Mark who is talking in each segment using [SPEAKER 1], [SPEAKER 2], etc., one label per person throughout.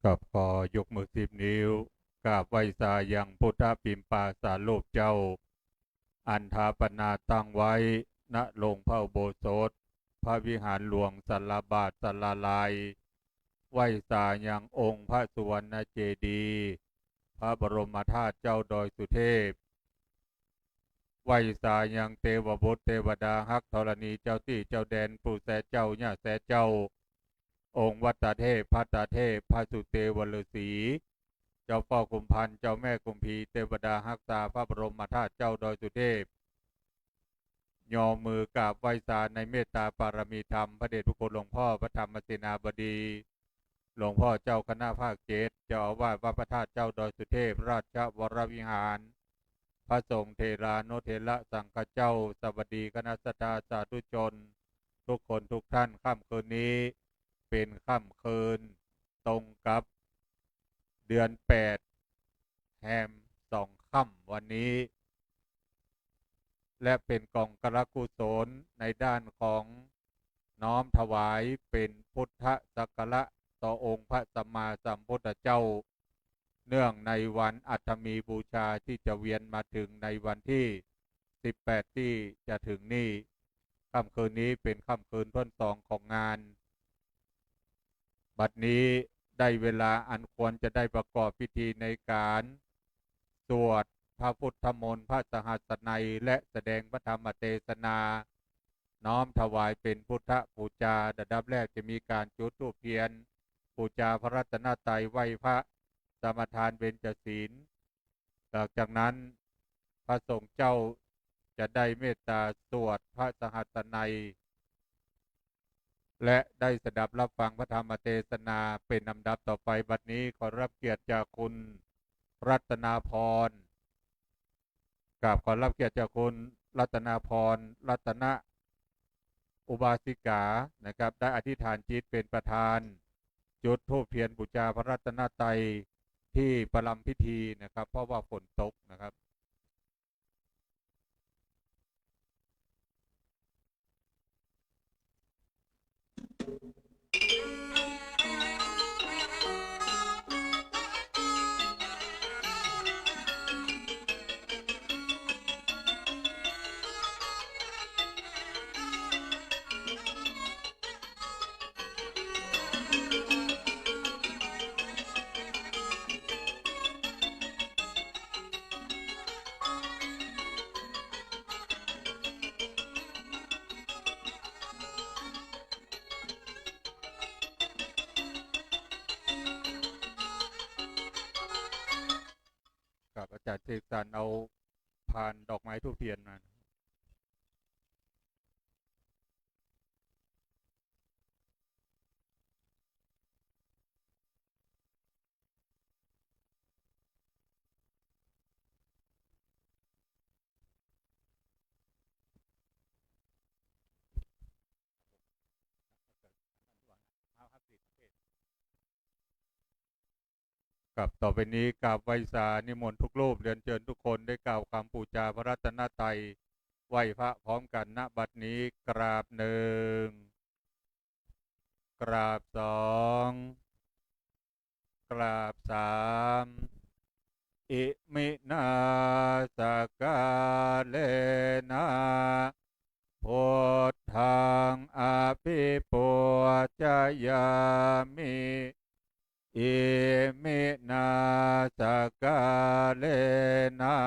[SPEAKER 1] กับขอยกมือ10 นิ้วกราบไหว้สายังพุทธปิมปาสารูปเจ้าอันทาปนาตั้งไว้ณโรงพระอุโบสถพระวิหารหลวงสัลลาบาทสัลลาลายไหว้สายังองค์พระสุวรรณเจดีย์พระบรมธาตุเจ้าดอยสุเทพไหว้สายังเทวบุตรเทวดาฮักธรณีเจ้าที่เจ้าแดนปู่แสเจ้าย่าแสเจ้าองค์วัตเทพพัตเทพพระสุเทวฤาษีเจ้าพ่อกุมพันเจ้าแม่กุมพีเทวดาฮักษาพระบรมธาตุเจ้าดอยสุเทพยอมมือกราบไหว้สาในเมตตาปารมีธรรมพระเดชพระคุณหลวงพ่อพระธรรมเสนาบดีหลวงพ่อเจ้าคณะภาค7เจ้าอาวาสวัดพระธาตุเจ้าดอยสุเทพราชวรวิหารพระสงฆ์เทรานุเถระสังฆเจ้าสวัสดีคณะสัตยาสาธุชนทุกคนทุกท่านค่ำคืนนี้เป็นค่ำคืนตรงกับเดือน8แฮม2 ค่ำวันนี้และเป็นกองกรกุศลในด้านของน้อมถวายเป็นพุทธสักการะต่อองค์พระสัมมาสัมพุทธเจ้าเนื่องในวันอัฐมีบูชาที่จะเวียนมาถึงในวันที่18ที่จะถึงนี้ค่ำคืนนี้เป็นค่ำคืนที่2ของงานบัดนี้ได้เวลาอันควรจะได้ประกอบพิธีในการสวดพระพุทธมนต์พระสหัสนัยและแสดงพระธรรมเทศนาน้อมถวายเป็นพุทธบูชาระดับแรกจะมีการจุดธูปเทียนบูชาพระรัตนตรัยไหว้พระสมทานเบญจศีลหลังจากนั้นพระสงฆ์เจ้าจะได้เมตตาสวดพระสหัสนัยและได้สดับรับฟังพระธรรมเทศนาเป็นลำดับต่อไปบัดนี้ขอรับเกียรติจากคุณรัตนาพรกราบขอรับเกียรติจากคุณรัตนาพรรัตนอุบาสิกานะครับได้อธิษฐานจิตเป็นประธานจุดธูปเทียนบูชาพระรัตนตรัยที่ประลัมพิธีนะครับเพราะว่าฝนตกนะครับกับอาจารย์เสกสรรเอาพานดอกไม้ทูบเทียนมากับต่อไปนี้กราบไหว้สานิมนต์ทุกรูปเรียนเชิญทุกคนได้กล่าวคำบูชาพระรัตนตรัยไหว้พระพร้อมกันณบัดนี้กราบ1กราบ2กราบ3อิมินาสกาเลนะพุทธังอภิปุจยามิอิมินาสกาเลนะ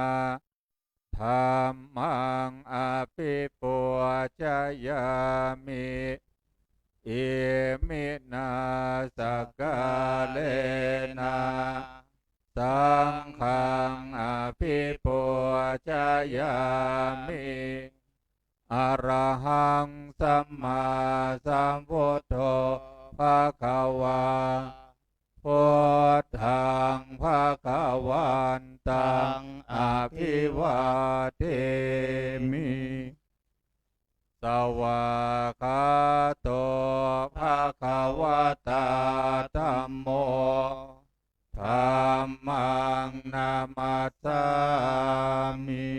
[SPEAKER 1] ธัมมังอภิปุจยามิอิมินาสกาเลนะสังฆังอภิปุจยามิอะระหังสัมมาสัมพุทโธภะคะวาพุทธังภะคะวันตังอภิวาเทมิสวากขาโตภะคะวะตาธัมโมธัมมังนามัสสามิ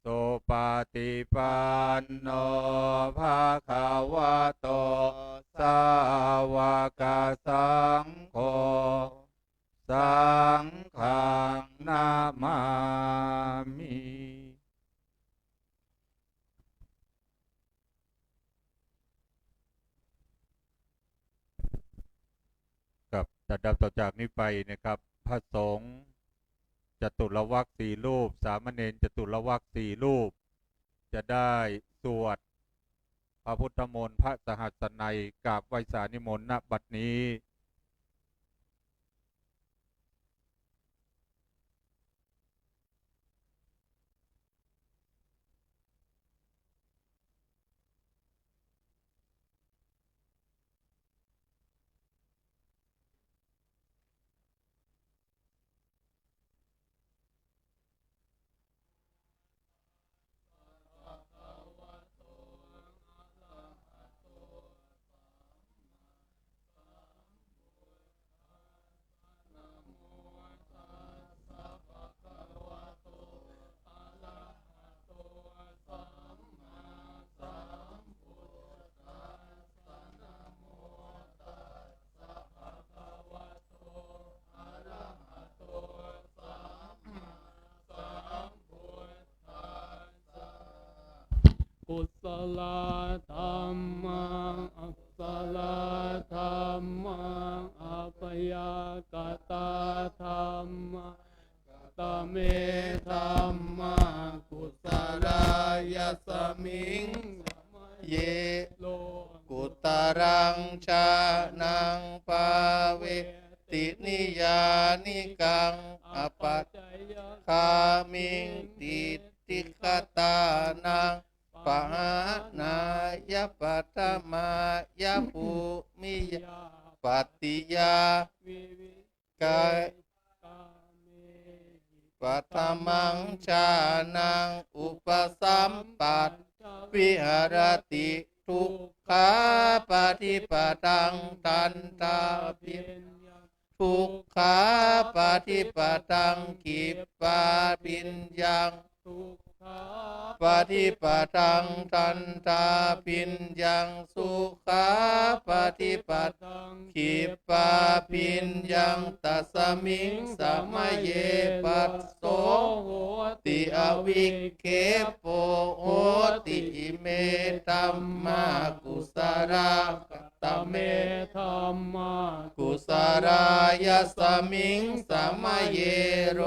[SPEAKER 1] สุปฏิปันโนภะคะวะโตสาวกสังโฆ สังฆังนามามิครับจากดับต่อจากนี้ไปนะครับพระสงฆ์จตุรวรรค4 รูปสามเณรจตุรวรรค4 รูปจะได้สวดพระพุทธมนต์พระสหัสนัยกราบไหว้สานิมนต์ณบัดนี้
[SPEAKER 2] กุศลธรรมังอัปสลธรรมังอัปยากตาธรรมังตเมธรรมังกุศลายสมิงเยโลกุตรังชานังปาเวตินิยานิกังอปัจจยคามิงติติคตานังปหานายปัตมายภูมิยปฏิยากายปัตมังชานังอุปสัมปัตวิหารติทุกขาปฏิปตังตันตาภิทุกขาปฏิปตังกิปปาปิญญังปฏิปตังตันตาปิญญังสุขาปฏิปตังขิปปาปิญญังตัสมิงสมะเยปัสโสโหติอวิเคโปโหติอิเมตัมมากุสราตเมธัมมากุสรายสมิงสมะเยโร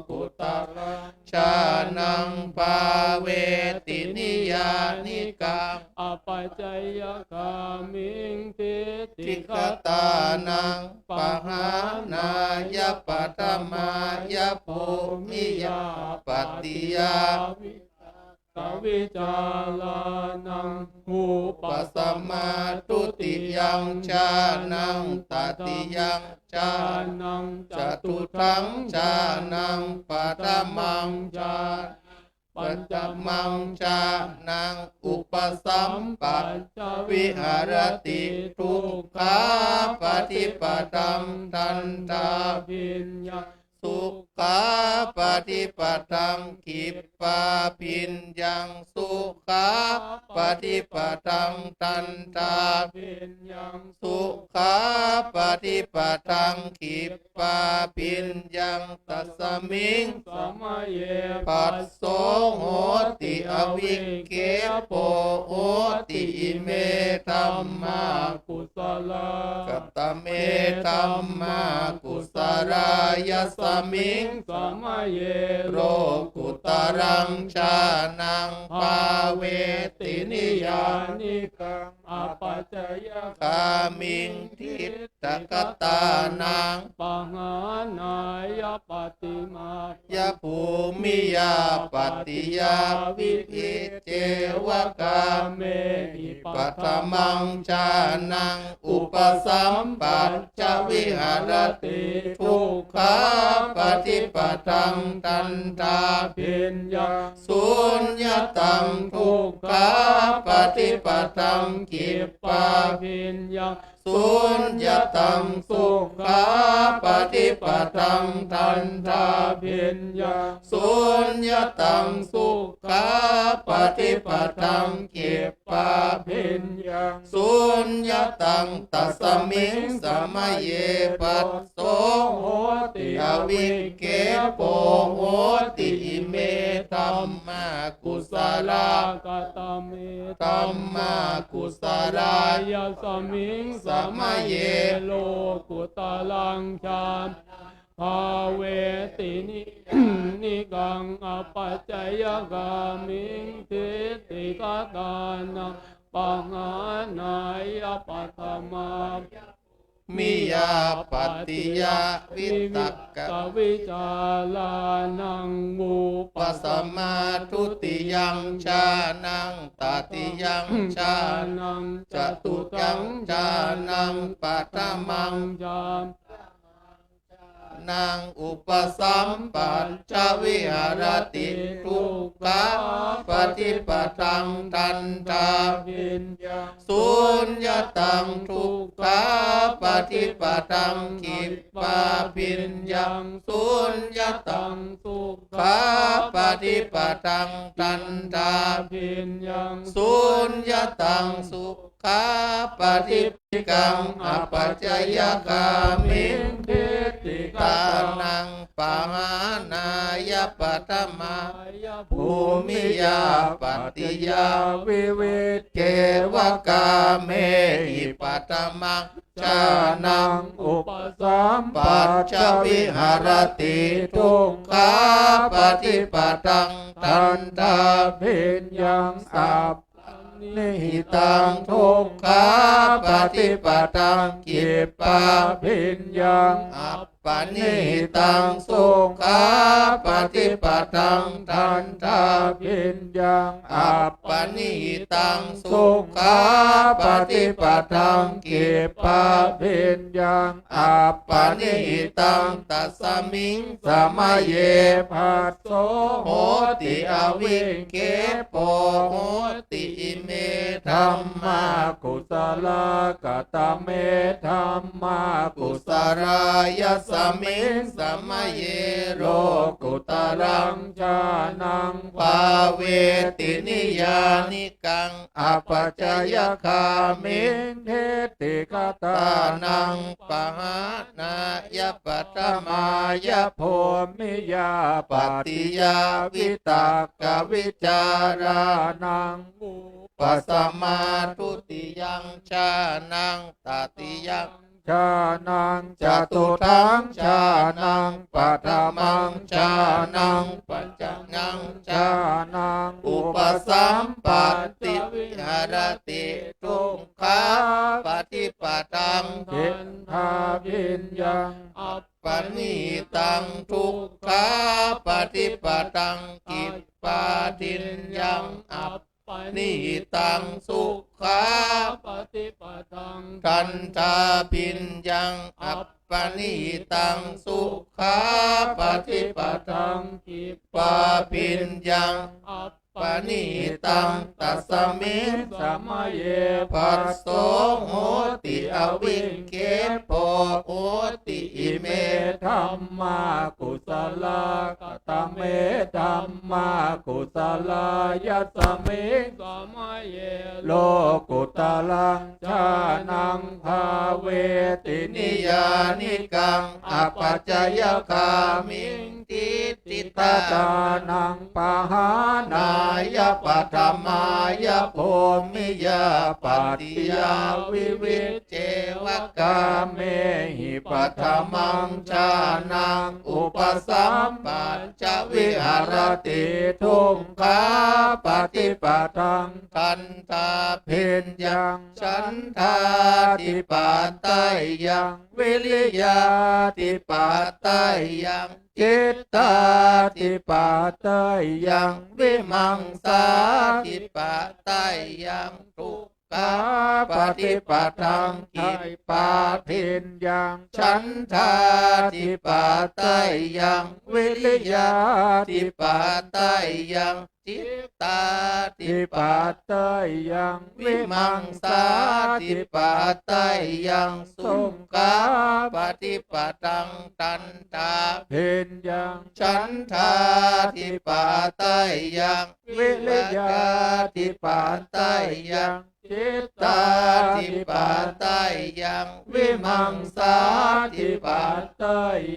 [SPEAKER 2] กุตระชานังปาเวตินิยานิกังอปัจจยคามิงทิติคตานังปหานายปัตมายภูมิยาปฏิยาตวิจาลานังหูปัสมาตุติยังชานังตติยังชานังจตุทังชานังปัตมังชาปัญจมังชานังอุปสัมปันจวิหารติทุกขาปฏิปตังตันตาภิญญาสุขาปฏิปตังขิปปาปิญญังสุขาปฏิปตังตันตาภิญญังสุขาปฏิปตังขิปปาปิญญังตัสมิงสมะเยปัสโสโหติอวิเคโปโหติอิเมธัมมากุศลกัตเมธัมมากุศรายสมิงสมะเยโรกุตรังชานังภาเวตินิยานิกังอปัจจยคามิงทิตกตานังปหานายปฏิมายภูมิยาปฏิยาวิภิเจวกาเมหิปัตมังชานังอุปสัมปันจวิหารติทุกขาปฏิปตังตันตาภิญญาสุญญตังทุกขาปฏิปตังขิปปาภิญญาสุญญตังสุขาปฏิปตังตันตาภิญญาสุญญตังสุขาปฏิปตังขิปปาภิญญาสุญ ญญตังตัสมิงสมัยเยปัสโสโหติอวิเกโปโหติอิเมธัมมากุศลากตเมธัมมากุศลายสมิงสมัยเยโลกุตลังชามภาเวตินินิกังอปัจจยกามิงทิติกตานังปังหานายปัตมามิยาปฏิยาวิตักกวิจาลานังมุปสัมมาทุติยังชานังตติยังชานังจตุตังชานังปัตมังจามนางอุปสัมปันชวิหารติทุกขาปฏิปตังทันตาวินสุญญตังทุกขาปฏิปตังขิปาพินยังสุญญตังทุกขาปฏิปตังทันตาพินยังสุญญตังสุขาปฏิปิกังอปัจจยกามิงทิติกานังปหานายปัตมาภูมิยาปฏิยาวิวิตเกวกาเมหิปัตมังชานังอุปสัมปัชชวิหารติทุกขาปฏิปตังทันตาภิญญังสัพนิหิตังทุกขาปฏิปตังกิปปาภิญญังอัปปนิหิตังสุขาปฏิปตังทันตาภิญญังอัปปนิหิตังสุขาปฏิปตังกิปปาภิญญังอัปปนิหิตังตัสมิงสมัยเยภัสโสโหติอวิเกโปโหติอิเมธัมมากุศลกตเมธัมมากุศลายสมิงสมัยเยโลกุตรังชานังภาเวตินิยานิกังอปัจจยคามิงเทติกตานังปหานายปัตมายโพมิยาปฏิยาวิตากกวิจารานังปัสมาทุติยังชานังตติยังชานังจตุทังชานังปัฏมังชานังปัญจนังชานังอุปสัมปันติวิหารติทุกขาปฏิปตังเห็นทาวิญญังอัปปนิตังทุกขาปฏิปตังกิปปาทินยังอัปนิตังสุขาปฏิปตังทันตาพิญญังอัปปนิตังสุขาปฏิปตังกิปปาพิญญังอัปปนิตังตัสมิงสมัยเยภัสโสโหติอวิเกโปโหติอิเมธัมมากุศลกตเมธัมมากุศลายสมิงสมัยเยโลกุตลังชานังภาเวตินิยานิกังอปัจจยคามิงทิติตานังปหานายปัตมายโพมิยาปฏิยาวิวิตเจวกาเมหิปัตมังชานังอุปสัมปันชวิหารติทุกขาปฏิปตังทันตาภิญญังฉันทาติปัตไตยังวิริยาติปัตไตยังจิตตาติปัตไตยังวิมังสาติปัตไตยังทุกขาปฏิปตังกิปาทินยังฉันทาติปัตไตยังวิริยาติปัตไตยังจิตตาติปัตไตยังวิมังสาติปัตไตยังสุขะปฏิปตังตันตาภิญญังฉันทาติปัตไตยังวิริยาติปัตไตยังจิ
[SPEAKER 3] จิต
[SPEAKER 2] ตาทิปาตายังวิมังสาทิปา
[SPEAKER 3] เต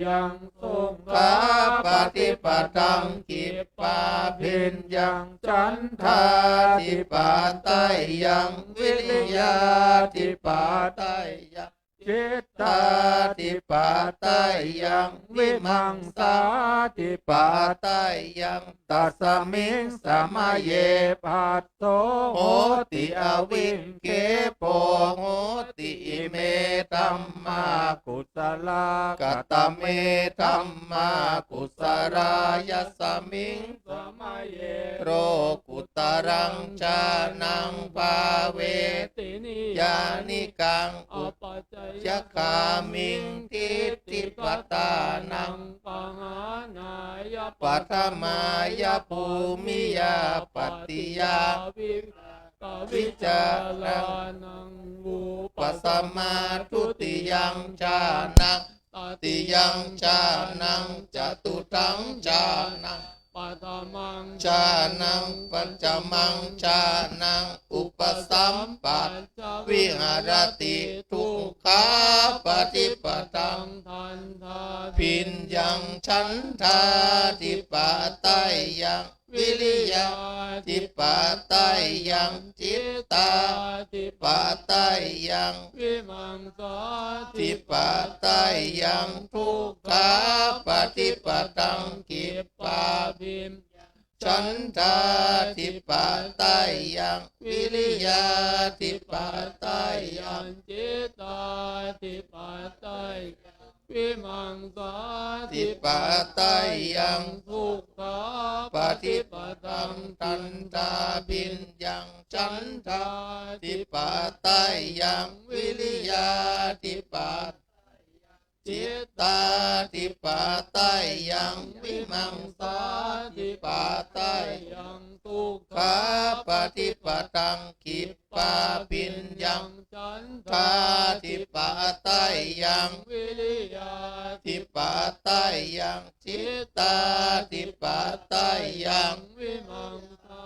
[SPEAKER 3] ยังทรง
[SPEAKER 2] ปาปฏิปตังกิปปาพิญญัง
[SPEAKER 3] จัน
[SPEAKER 2] ทาทิปาตายังวิริยาทิปาตายัง
[SPEAKER 3] จิต
[SPEAKER 2] ตาทิปาตายังวิมังสาทิปาตายังตัสมิงสมาเย
[SPEAKER 3] ปัสโส
[SPEAKER 2] โหติอวิงเกโปโหติอิเมตัมมา
[SPEAKER 3] กุศลา
[SPEAKER 2] กัตตเมตัมมากุสรายสมิง
[SPEAKER 3] สมัยเย
[SPEAKER 2] โรกุตรังชานังภาเว
[SPEAKER 3] ตินิ
[SPEAKER 2] ยานิกัง
[SPEAKER 3] อ
[SPEAKER 2] อุ
[SPEAKER 3] ปัจจ
[SPEAKER 2] จคามิงทิฏฐิปตานัง
[SPEAKER 3] ปหานาย
[SPEAKER 2] ปัทมายภูมิยาปฏิยา
[SPEAKER 3] วิวิจารนังอุป
[SPEAKER 2] ปัสมาทุติยังชานัง ติยังชานังจตุทังชานัง
[SPEAKER 3] ปัตมัง
[SPEAKER 2] ชานังปัญจมังชานังอุปสัมปัตวิหารติทุกขาปฏิปตัง
[SPEAKER 3] ทันทา
[SPEAKER 2] พินยังฉันทาทิปาตายังวิริยาทิปาตายังจิตตา
[SPEAKER 3] ทิ
[SPEAKER 2] ปาตายัง
[SPEAKER 3] วิมังสา
[SPEAKER 2] ทิปาตายังทุกขาปฏิปตังกิปปา
[SPEAKER 3] พิม
[SPEAKER 2] ฉันทาทิปาตายังวิริยาทิปาตายัง
[SPEAKER 3] จิตตาทิปาตาวิมังสา
[SPEAKER 2] ทิปาตายัง
[SPEAKER 3] ทุกขา
[SPEAKER 2] ปฏิปตังตันตาบินยังฉันทาทิปาตายังวิริยาทิปาจิตตาทิปาตายังวิมังสาทิปาตายัง
[SPEAKER 3] ทุก
[SPEAKER 2] ขาปฏิปตังกิปปาปินยัง
[SPEAKER 3] ฉัน
[SPEAKER 2] ทาทิปาตายัง
[SPEAKER 3] วิริยา
[SPEAKER 2] ทิปาตายังจิตตาทิปาตายัง
[SPEAKER 3] วิมังสา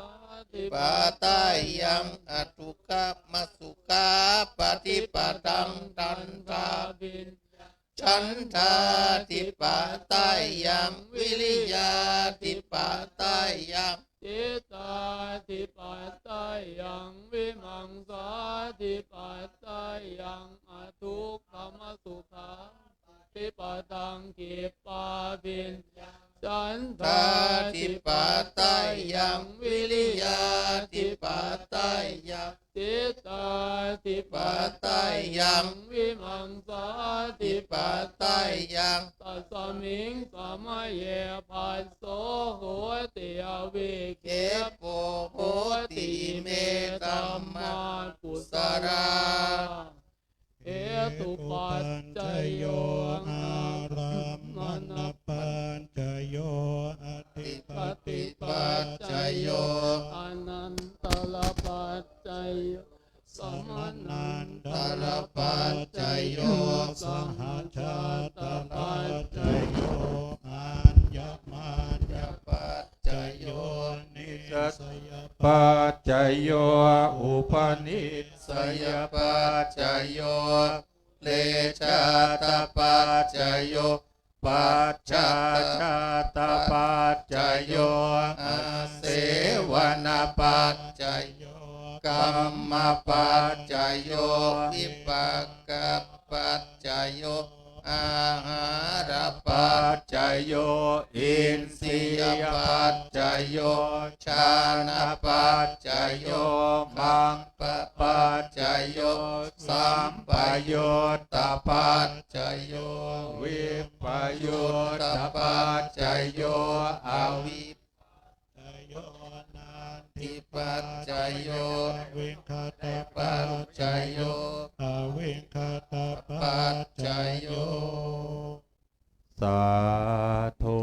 [SPEAKER 3] ทิ
[SPEAKER 2] ปาตายังอทุกขมัสสุขาปฏิปตังตันตา
[SPEAKER 3] บิน
[SPEAKER 2] ฉันทาทิปาตายังวิริยาทิปาตายัง
[SPEAKER 3] จิตตาทิปัสสายังวิมังสาทิปัสสายังอทุกขมสุขาทิปตังกิปปาปินฉัน
[SPEAKER 2] ทาทิปาตายังวิริยาทิปาตายัง
[SPEAKER 3] จิตตาทิปั
[SPEAKER 2] ปา
[SPEAKER 3] สส
[SPEAKER 2] ตายัง
[SPEAKER 3] วิมังสาทิ
[SPEAKER 2] ทิปาตายัง
[SPEAKER 3] ตัสมิงสมัยเยปัสโสโหติอวิเก
[SPEAKER 2] เกโปโหติเมตั
[SPEAKER 3] ตั
[SPEAKER 2] ม
[SPEAKER 3] ม
[SPEAKER 2] มา
[SPEAKER 3] มากุ
[SPEAKER 2] กุ
[SPEAKER 3] ส
[SPEAKER 2] ส
[SPEAKER 3] รา
[SPEAKER 2] รา
[SPEAKER 3] เหตุปัจจโย
[SPEAKER 4] อารัมมณปัญจโยอธิป
[SPEAKER 3] ป
[SPEAKER 4] ติ
[SPEAKER 3] ฏิ
[SPEAKER 4] ปั
[SPEAKER 3] ปั
[SPEAKER 4] จ
[SPEAKER 3] จ
[SPEAKER 4] จ
[SPEAKER 3] จ
[SPEAKER 4] โย
[SPEAKER 3] โยอนันตลปัจจโยส
[SPEAKER 4] ส
[SPEAKER 3] ม
[SPEAKER 4] มา
[SPEAKER 3] นั
[SPEAKER 4] นั
[SPEAKER 3] น
[SPEAKER 4] น
[SPEAKER 3] ต
[SPEAKER 4] ต
[SPEAKER 3] ล
[SPEAKER 4] ล
[SPEAKER 3] ปั
[SPEAKER 4] ปั
[SPEAKER 3] จ
[SPEAKER 4] จ
[SPEAKER 3] จ
[SPEAKER 4] จ
[SPEAKER 3] โย
[SPEAKER 4] โย
[SPEAKER 3] ส
[SPEAKER 4] ส
[SPEAKER 3] ห
[SPEAKER 4] ห
[SPEAKER 3] ชา
[SPEAKER 4] ชา
[SPEAKER 3] ต
[SPEAKER 4] ต
[SPEAKER 3] ปั
[SPEAKER 4] ปั
[SPEAKER 3] จ
[SPEAKER 4] จ
[SPEAKER 3] จ
[SPEAKER 4] จ
[SPEAKER 3] โย
[SPEAKER 4] โยอัญญมัญญ
[SPEAKER 2] ปัจจ
[SPEAKER 4] จ
[SPEAKER 2] โย
[SPEAKER 4] โยนิสย
[SPEAKER 1] ปัจจโยอุปนิส
[SPEAKER 2] สยปัจจโยเลชาตปัจจโยปัจจาชาตปัจจโยอาเสวนาปัจจโย
[SPEAKER 4] โย
[SPEAKER 2] กัมมปัจจโยวิปักขปัจจโยอาหารปัจจโยอินทรียปัจจโยชานะปัจจโยมังปะปัจจโยสัมปโยตปัจจโยวิปโยตปัจจโยอวิ
[SPEAKER 4] จโยนัน
[SPEAKER 2] ทิปัจจโย
[SPEAKER 4] วิงคต
[SPEAKER 2] ปั
[SPEAKER 4] ปั
[SPEAKER 2] จ
[SPEAKER 4] จ
[SPEAKER 2] จ
[SPEAKER 4] จ
[SPEAKER 2] โย
[SPEAKER 4] โยอวิงคตปั
[SPEAKER 2] ปั
[SPEAKER 4] จ
[SPEAKER 2] จ
[SPEAKER 4] จ
[SPEAKER 2] จ
[SPEAKER 4] โย
[SPEAKER 2] โย
[SPEAKER 1] สาธุ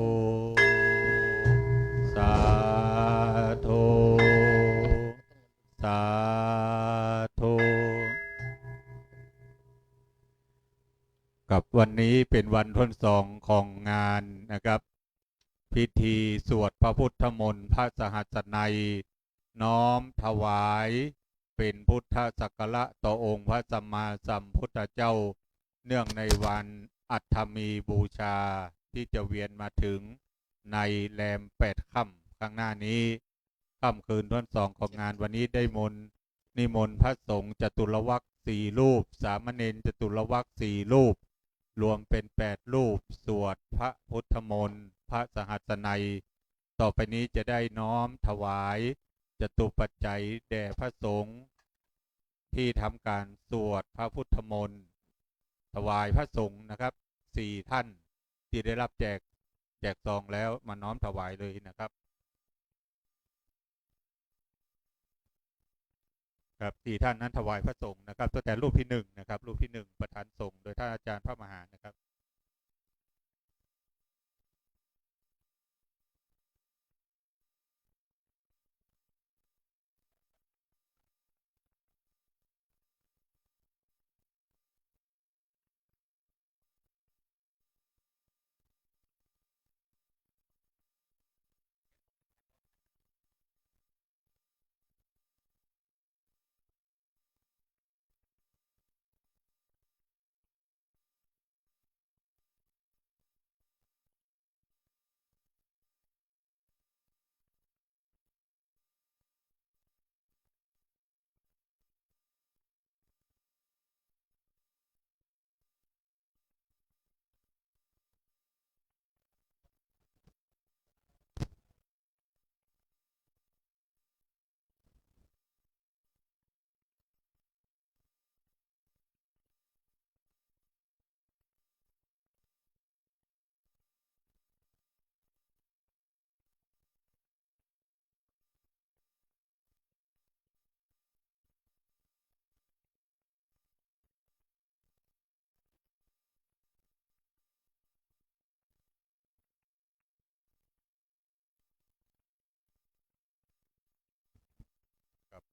[SPEAKER 1] สาธุสาธุกับวันนี้เป็นวันที่สองของงานนะครับ พิธีสวดพระพุทธมนต์พระสหัสนัยน้อมถวาย เป็นพุทธศักระต่อองค์พระสัมมาสัมพุทธเจ้าเนื่องในวันอัฐมีบูชาที่จะเวียนมาถึงในแรม8 ค่ำข้างหน้านี้ค่ำคืนวัน2ของงานวันนี้ได้นิมนต์พระสงฆ์จตุรวรรษ4 รูปสามเณรจตุรวรรษ4 รูปรวมเป็น8 รูปสวดพระพุทธมนต์พระสหัสนัยต่อไปนี้จะได้น้อมถวายจตุปัจจัยแด่พระสงฆ์ที่ทำการสวดพระพุทธมนต์ถวายพระสงฆ์นะครับ4 ท่านที่ได้รับแจกซองแล้วมาน้อมถวายเลยนะครับครับ4 ท่านนั้นถวายพระสงฆ์นะครับตั้งแต่รูปที่1นะครับรูปที่1ประธานสงฆ์โดยท่านอาจารย์พระมหานะครับ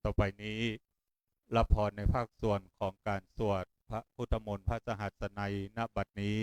[SPEAKER 1] ต่อไปนี้รับพรในภาคส่วนของการสวดพระพุทธมนต์พระสหัสนัยณบัดนี้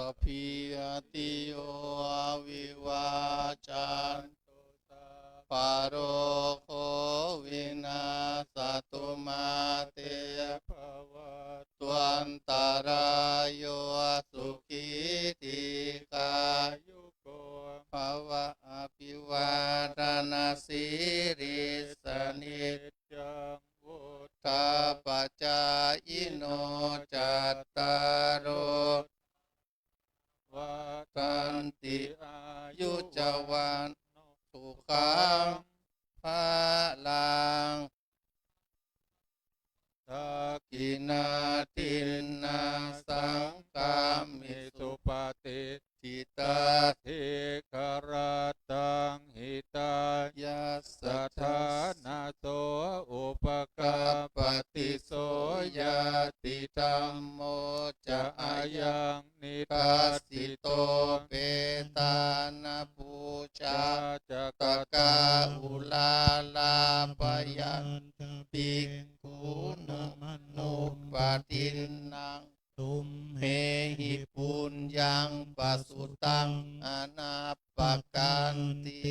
[SPEAKER 2] สัพพิติโยวิวาจันตุสัพพะโรโควินาศตุมาเตภวัตวันตารายโยสุขีติกายุโกภวะอภิวาทนาสิริสนิจจังวุฒาปัจจายโนจัตตารโอวัฏันติอายุจวันสุขังภาลังทักขินาทินนาสังฆามิสุปฏิทิตาเทกราตังหิตายัสสะทานาโสอุปกาปฏิโสยติธัมโมจะอายังนิทัสสิโตเปตานาปูชาจะกะกาอุลาลาปยันติกุณนุปตินังตุมเหหิปุญญังปัสสุตังอนาปกันติ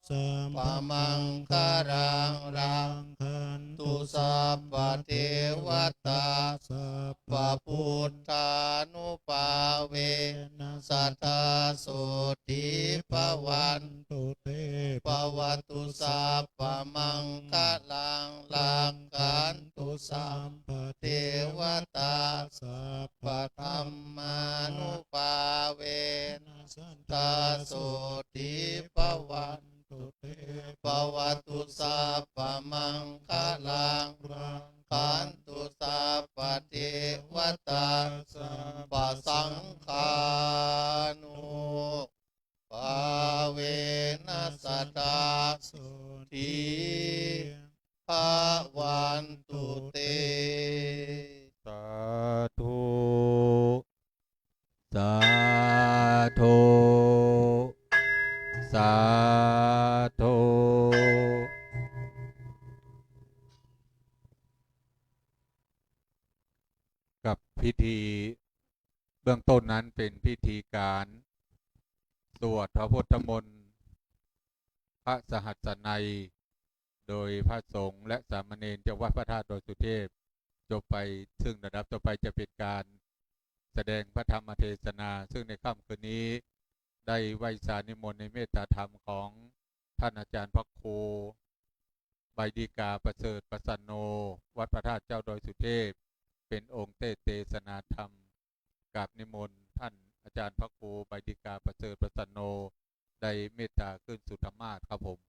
[SPEAKER 2] สัมปมังคารังรังคันตุสัพพะเทวตาสัพพะพุทธานุภาเวนะสัทธาโสติภวันตุเตภวตุสัพพะมังคารังรังคันตุสัพพะเทวตาสัพพะธัมมานุภาเวนะสัทธาโสติภวันตุเตภวตุสัพพะมังคารังรังคันตุสัพพะเทวตาสัพพะสังฆานุภาเวนัสสตาสุที
[SPEAKER 1] พิธีเบื้องต้นนั้นเป็นพิธีการสวดพระพุทธมนต์พระสหัสนัยโดยพระสงฆ์และสามเณรจากวัดพระธาตุดอยสุเทพจบไปซึ่งระดับต่อไปจะเป็นการแสดงพระธรรมเทศนาซึ่งในค่ำคืนนี้ได้ไหว้สานิมนต์ในเมตตาธรรมของท่านอาจารย์พระครูใบดีกาประเสริฐประสันโนวัดพระธาตุเจ้าดอยสุเทพเป็นองค์เทศนาธรรมกับนิมนต์ท่านอาจารย์พระครูใบดีกาประเสริฐประสันโนได้เมตตาขึ้นสุธรรมาสครับผม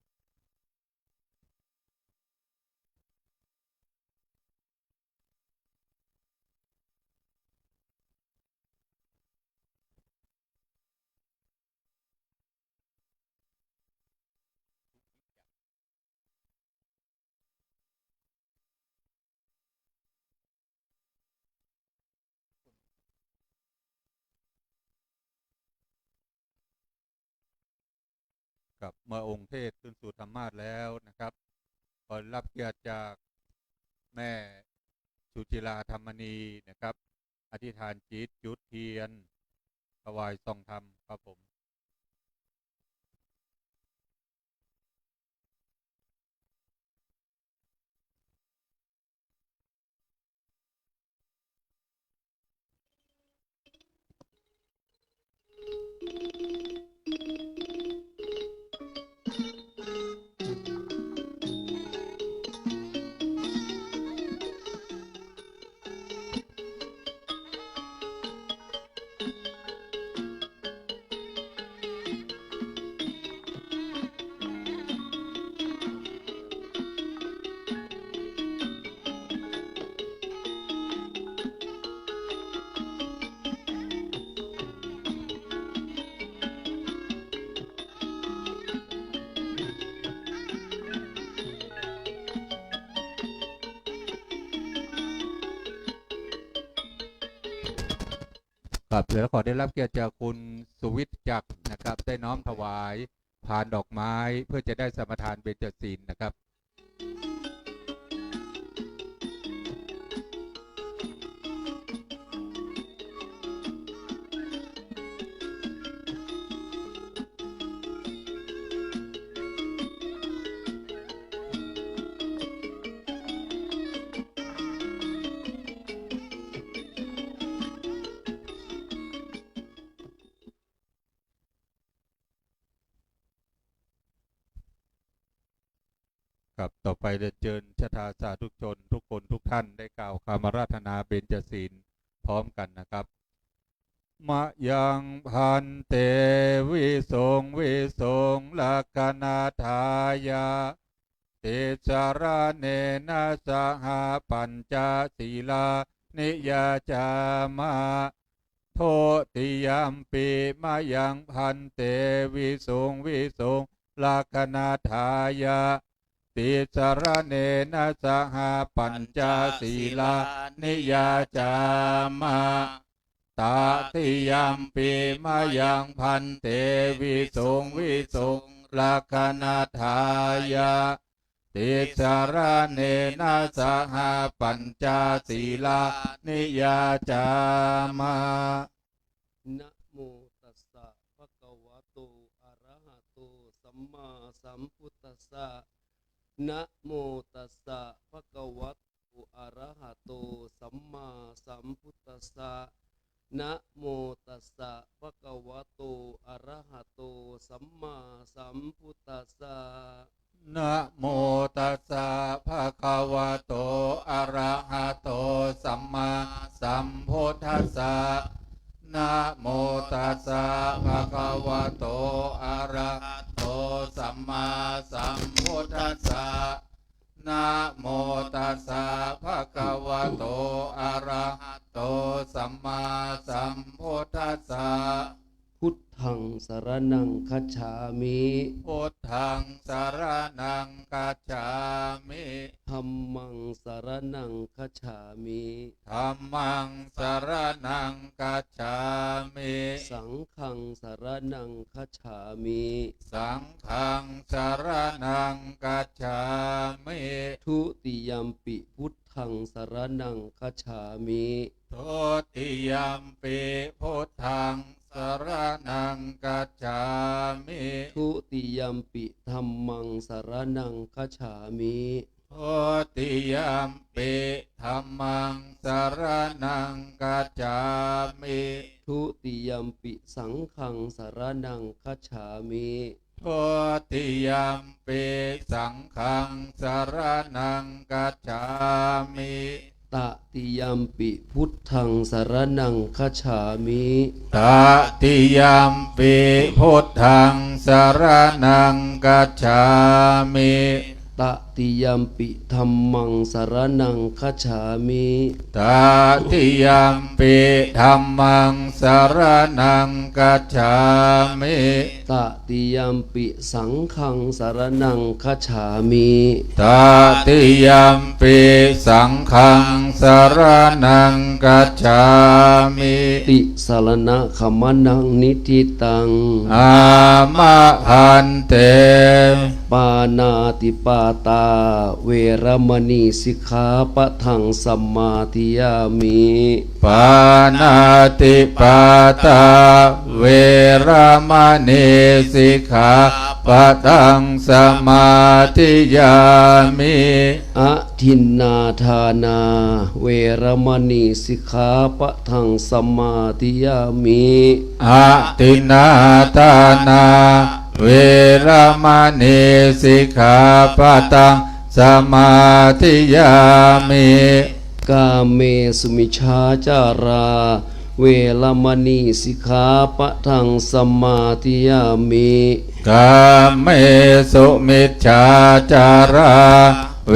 [SPEAKER 1] กับเมื่อองค์เทศขึ้นสู่ธรรมาสแล้วนะครับขอรับเกียรติจากแม่สุจิราธรรมณีนะครับอธิษฐานจิตจุดเทียนถวายทรงธรรมครับผมครับแล้วขอได้รับเกียรติจากคุณสุวิทย์จักรนะครับได้น้อมถวายพานดอกไม้เพื่อจะได้สมทานเบญจศีลนะครับครับต่อไปจะเชิญชะทาสาธุชนทุกคนทุกท่านได้กล่าวคำอาราธนาเบญจศีลพร้อมกันนะครับมะยังพันเตวิสงวิสงลักขณาทายาติสารเนนะสหปัญจศีลานิยาจามาโทติยัมปิมายังพันเตวิสงวิสงลักขณาทายาติสารเนนะสหปัญจศีลานิยาจามาตาติยัมปิมายังพันเตวิสงวิสงลักขณาทายาติสารเนนะสหปัญจศีลานิยาจามา
[SPEAKER 5] นะโมตัสสะภะคะวะโตอะระหะโตสัมมาสัมพุทธัสสะนะโมตัสสะภะคะวะโตอะระหะโตสัมมาสัมพุทธัสสะนะโมตัสสะภะคะวะโตอะระหะโตสัมมาสัมพุทธัสสะ
[SPEAKER 1] นะโมตัสสะภะคะวะโตอะระหะโตสัมมาสัมพุทธัสสะนะโมตัสสะภะคะวะโตอะระหะโตสัมมาสัมพุทธัสสะนะโมตัสสะภะคะวะโตอะระหะโตสัมมาสัมพุทธัสสะ
[SPEAKER 5] พุทธังสรณังคัจฉามิ
[SPEAKER 1] พุทธังสรณังคัจฉามิ
[SPEAKER 5] ธัมมังสรณังคัจฉามิ
[SPEAKER 1] ธัมมังสรณังคัจฉามิ
[SPEAKER 5] สังฆังสรณังคัจฉามิ
[SPEAKER 1] สังฆังสรณังคัจฉามิ
[SPEAKER 5] ทุติยัมปิพุทธั ธังสรณังคัจฉามิ
[SPEAKER 1] ทุติยัมปิพุทธังสรณังกัจฉามิ
[SPEAKER 5] ทุติยัมปิธัมมังสรณังคัจฉามิ
[SPEAKER 1] ทุติยัมปิธัมมังสรณังกัจฉามิ
[SPEAKER 5] ทุติยัมปิสังฆังสรณังคัจฉามิ
[SPEAKER 1] ทุติยัมปิสังฆังสรณังกัจฉามิ
[SPEAKER 5] ตติยัมปิพุทธังสรณังคัจฉามิ
[SPEAKER 1] ตติยัมปิพุทธังสรณังกัจฉามิ
[SPEAKER 5] ตติยัมปิธัมมังสรณังคัจฉามิ
[SPEAKER 1] ตติยัมปิธัมมังสรณังกัจฉามิ
[SPEAKER 5] ตติยัมปิสังฆังสรณังคัจฉามิ
[SPEAKER 1] ตติยัมปิสังฆังสรณังกัจฉามิ
[SPEAKER 5] ติสรณะขมนังนิทิตัง
[SPEAKER 1] อามะหันเต
[SPEAKER 5] ปานาติปาตาเวรมณีสิกขาปะทังสัมมาทิยามิ
[SPEAKER 1] ปานาติปาตาเวรมณีสิกขาปะทังสมาธิยามิ
[SPEAKER 5] อะทินนาทานาเวรมณีสิกขาปะทังสัมมาทิยามิ
[SPEAKER 1] อะตินาทานาเวรมณีสิกขาปะทังสมาธิยามิ
[SPEAKER 5] กาเมสุมิชฌาจาราเวรมณีสิกขาปะทังสัมมาทิยามิ
[SPEAKER 1] กาเมสุมิจฉาจาราเว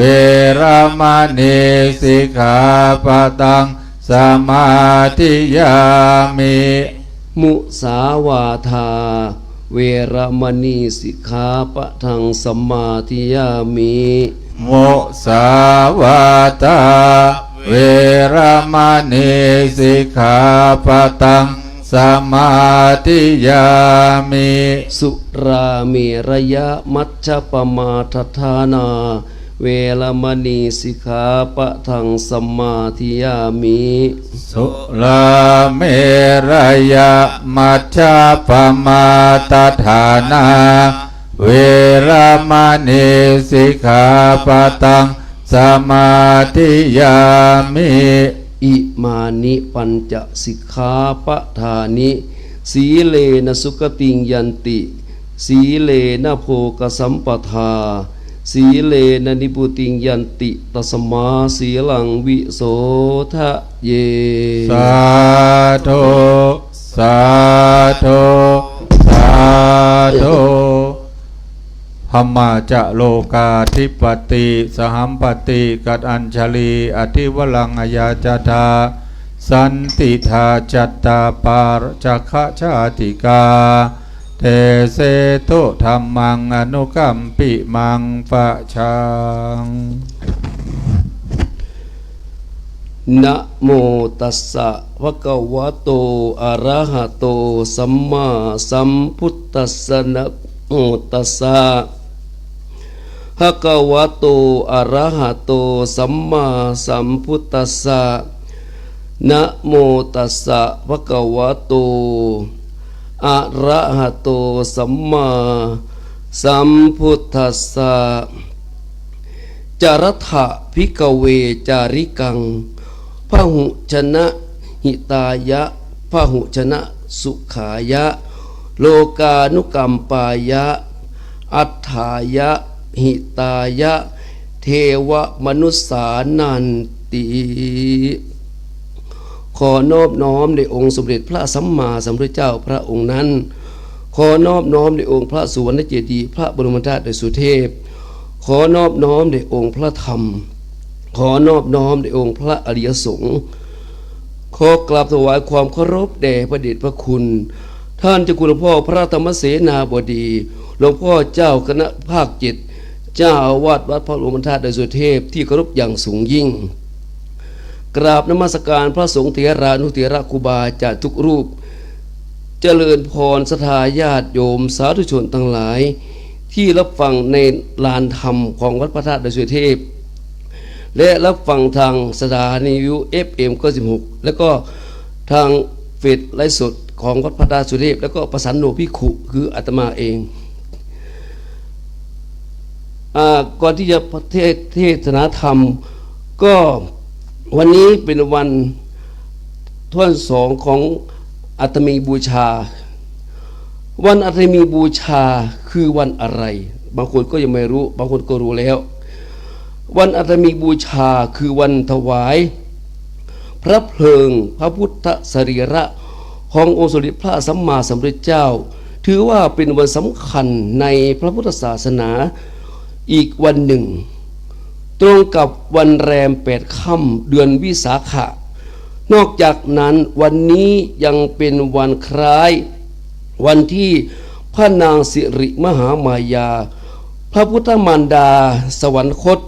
[SPEAKER 1] รมณีสิกขาปะทังสมาธิยามิ
[SPEAKER 5] มุสาวาทาเวรมณีสิกขาปะทังสัมมาทิยามิ
[SPEAKER 1] มุสาวาตาเวรมณีสิกขาปะทังสมาธิยามิ
[SPEAKER 5] สุราเมรยะมัชฌปมาทฐานาเวรมณีสิกขาปะทังสัมมาทิยามิ
[SPEAKER 1] สุลาเมรยะมัชฌะปมาตฐานาเวรมณีสิกขาปะทังสมาธิยามิ
[SPEAKER 5] อิมานิปัญจสิกขาปะทานิสีเลนะสุขติงยันติสีเลนะโภกสัมปทาสีเลนะนิพุติงยันติตัสมาสีลังวิโสทะเย
[SPEAKER 1] สาธุสาธุสาธุธรรมาจะโลกาธิปติสหัมปติกัดอัญชลีอธิวลังอายาจทาสันติธาจัตตาปารจักขชาติกาเทเสตุธรรมังอนุกัมปิมังปะชัง
[SPEAKER 5] นะโมตัสสะภะคะวะโตอะระหะโตสัมมาสัมพุทธัสสะนะโมตัสสะภะคะวะโตอะระหะโตสัมมาสัมพุทธัสสะนะโมตัสสะภะคะวะโตอะระหะโตสัมมาสัมพุทธัสสะจารถะภิกขเวจาริกังพหุชนะหิตายะพหุชนะสุขายะโลกานุกัมปายะอัฏฐายะหิตายะเทวมนุสสานันติขอนอบน้อมในองค์สมเด็จพระสัมมาสัมพุทธเจ้าพระองค์นั้นขอนอบน้อมในองค์พระสุวรรณเจดีย์พระบรมธาตุสุเทพขอนอบน้อมในองค์พระธรรมขอนอบน้อมในองค์พระอริยสงฆ์ขอกราบถวายความเคารพแด่พระเดชพระคุณท่านเจ้าคุณหลวงพ่อพระธรรมเสนาบดีหลวงพ่อเจ้าคณะภาคจิตเจ้าอาวาสวัดพระบรมธาตุสุเทพที่เคารพอย่างสูงยิ่งกราบนมัสการพระสงฆ์เถรานุเถระครูบาอาจารย์ทุกรูปเจริญพรศรัทธาญาติโยมสาธุชนทั้งหลายที่รับฟังในลานธรรมของวัดพระธาตุดอยสุเทพ และรับฟังทางสถานีวิทยุ FM 96แล้วก็ทางเฟซไลฟ์สดของวัดพระดาสุเทพแล้วก็ประสานโนภิกขุคืออาตมาเองก่อนที่จะเทศนาธรรมก็วันนี้เป็นวันท่วนสองของอัตมีบูชาวันอัตมีบูชาคือวันอะไรบางคนก็ยังไม่รู้บางคนก็รู้แล้ววันอัตมีบูชาคือวันถวายพระเพลิงพระพุทธสรีระขององค์สมเด็จพระสัมมาสัมพุทธเจ้าถือว่าเป็นวันสำคัญในพระพุทธศาสนาอีกวันหนึ่งตรงกับวันแรม8 ค่ำเดือนวิสาขะนอกจากนั้นวันนี้ยังเป็นวันคล้ายวันที่พระนางสิริมหามายาพระพุทธมารดาสวรรคต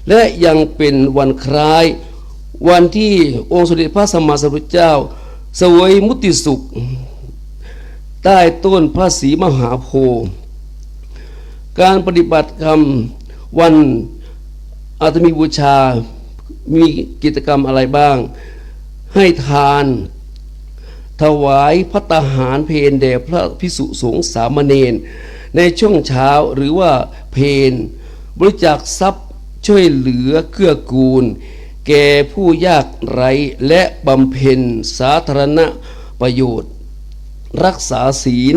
[SPEAKER 5] และยังเป็นวันคล้ายวันที่องค์สมเด็จพระสัมมาสัมพุทธเจ้าเสวยมุติสุขใต้ต้นพระศรีมหาโพธิ์การปฏิบัติกรรมวันอาตมีบูชามีกิจกรรมอะไรบ้างให้ทานถวายภัตตาหารเพลแด่พระภิกษุสงฆ์สามเณรในช่วงเช้าหรือว่าเพลบริจาคทรัพย์ช่วยเหลือเกื้อกูลแก่ผู้ยากไร้และบำเพ็ญสาธารณประโยชน์รักษาศีล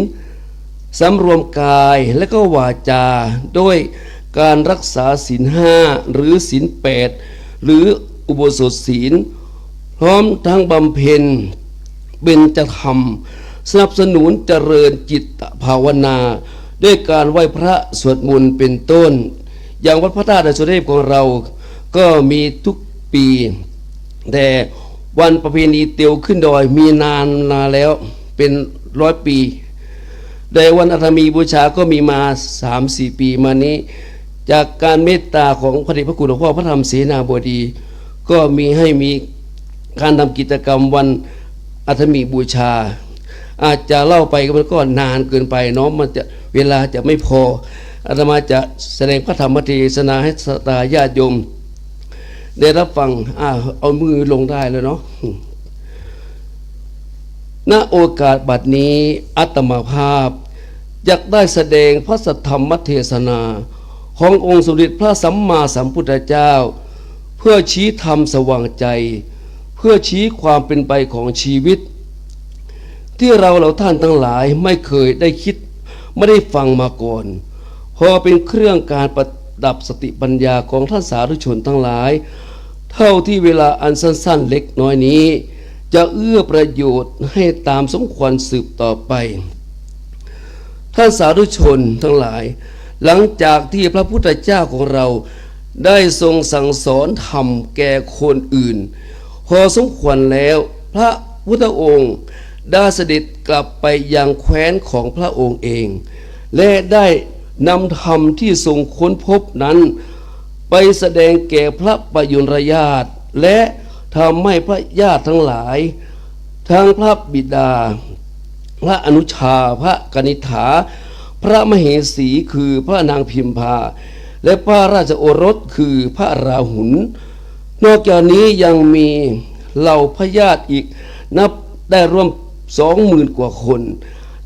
[SPEAKER 5] สำรวมกายและก็วาจาด้วยการรักษาศีล 5หรือศีล 8หรืออุโบสถศีลพร้อมทั้งบำเพ็ญเบญจธรรมสนับสนุนเจริญจิตภาวนาด้วยการไหว้พระสวดมนต์เป็นต้นอย่างวัดพระธาตุดอยสุเทพของเราก็มีทุกปีแต่วันประเพณีเตียวขึ้นดอยมีนานมาแล้วเป็น100 ปีแต่วันอาตมีบูชาก็มีมา 3-4 ปีมานี้จากการเมตตาของพระเดชพระคุณหลวงพ่อพระธรรมเสนาบดีก็มีให้มีการทำกิจกรรมวันอาตมีบูชาอาจจะเล่าไปมันก็นานเกินไปเนาะมันจะเวลาจะไม่พออาตมาจะแสดงพระธรรมเทศนาให้ศรัทธาญาติโยมได้รับฟังเอามือลงได้แล้วเนาะณโอกาสบัดนี้อาตมาภาพอยากได้แสดงพระสัทธรรมเทศนาขององค์สมเด็จพระสัมมาสัมพุทธเจ้าเพื่อชี้ธรรมสว่างใจเพื่อชี้ความเป็นไปของชีวิตที่เราท่านทั้งหลายไม่เคยได้คิดไม่ได้ฟังมาก่อนพอเป็นเครื่องการประดับสติปัญญาของท่านสาธุชนทั้งหลายเท่าที่เวลาอันสั้นๆเล็กน้อยนี้จะเอื้อประโยชน์ให้ตามสมควรสืบต่อไปท่านสาธุชนทั้งหลายหลังจากที่พระพุทธเจ้าของเราได้ทรงสั่งสอนธรรมแก่คนอื่นพอสมควรแล้วพระพุทธองค์ได้เสด็จกลับไปยังแคว้นของพระองค์เองและได้นำธรรมที่ทรงค้นพบนั้นไปแสดงแก่พระปยุรญาติและทำให้พระญาติทั้งหลายทั้งพระบิดาพระอนุชาพระกนิษฐาพระมเหสีคือพระนางพิมพาและพระราชโอรสคือพระราหุลนอกจากนี้ยังมีเหล่าพระญาติอีกนับได้ร่วม 20,000 กว่าคน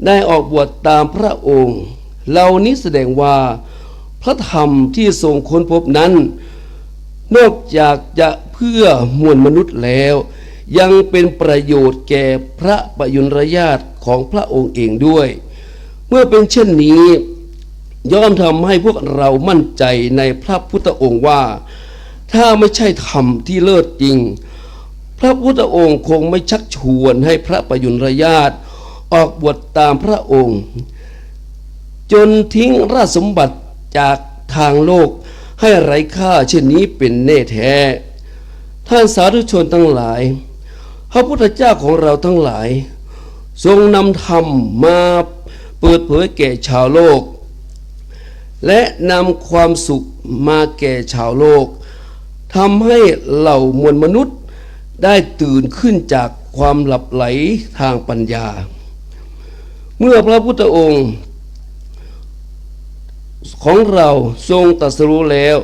[SPEAKER 5] ได้ออกบวชตามพระองค์เหล่านี้แสดงว่าพระธรรมที่ทรงค้นพบนั้นนอกจากจะเพื่อมวลมนุษย์แล้วยังเป็นประโยชน์แก่พระปยุรญาติของพระองค์เองด้วยเมื่อเป็นเช่นนี้ย่อมทำให้พวกเรามั่นใจในพระพุทธองค์ว่าถ้าไม่ใช่ธรรมที่เลิศจริงพระพุทธองค์คงไม่ชักชวนให้พระปยุรญาติออกบวชตามพระองค์จนทิ้งราชสมบัติจากทางโลกให้ไร้ค่าเช่นนี้เป็นแน่แท้ท่านสาธุชนทั้งหลายพระพุทธเจ้าของเราทั้งหลายทรงนำธรรมมาเปิดเผยแก่ชาวโลกและนำความสุขมาแก่ชาวโลกทำให้เหล่ามวลมนุษย์ได้ตื่นขึ้นจากความหลับไหลทางปัญญาเมื่อพระพุทธองค์ของเราทรงตรัสรู้แล้ว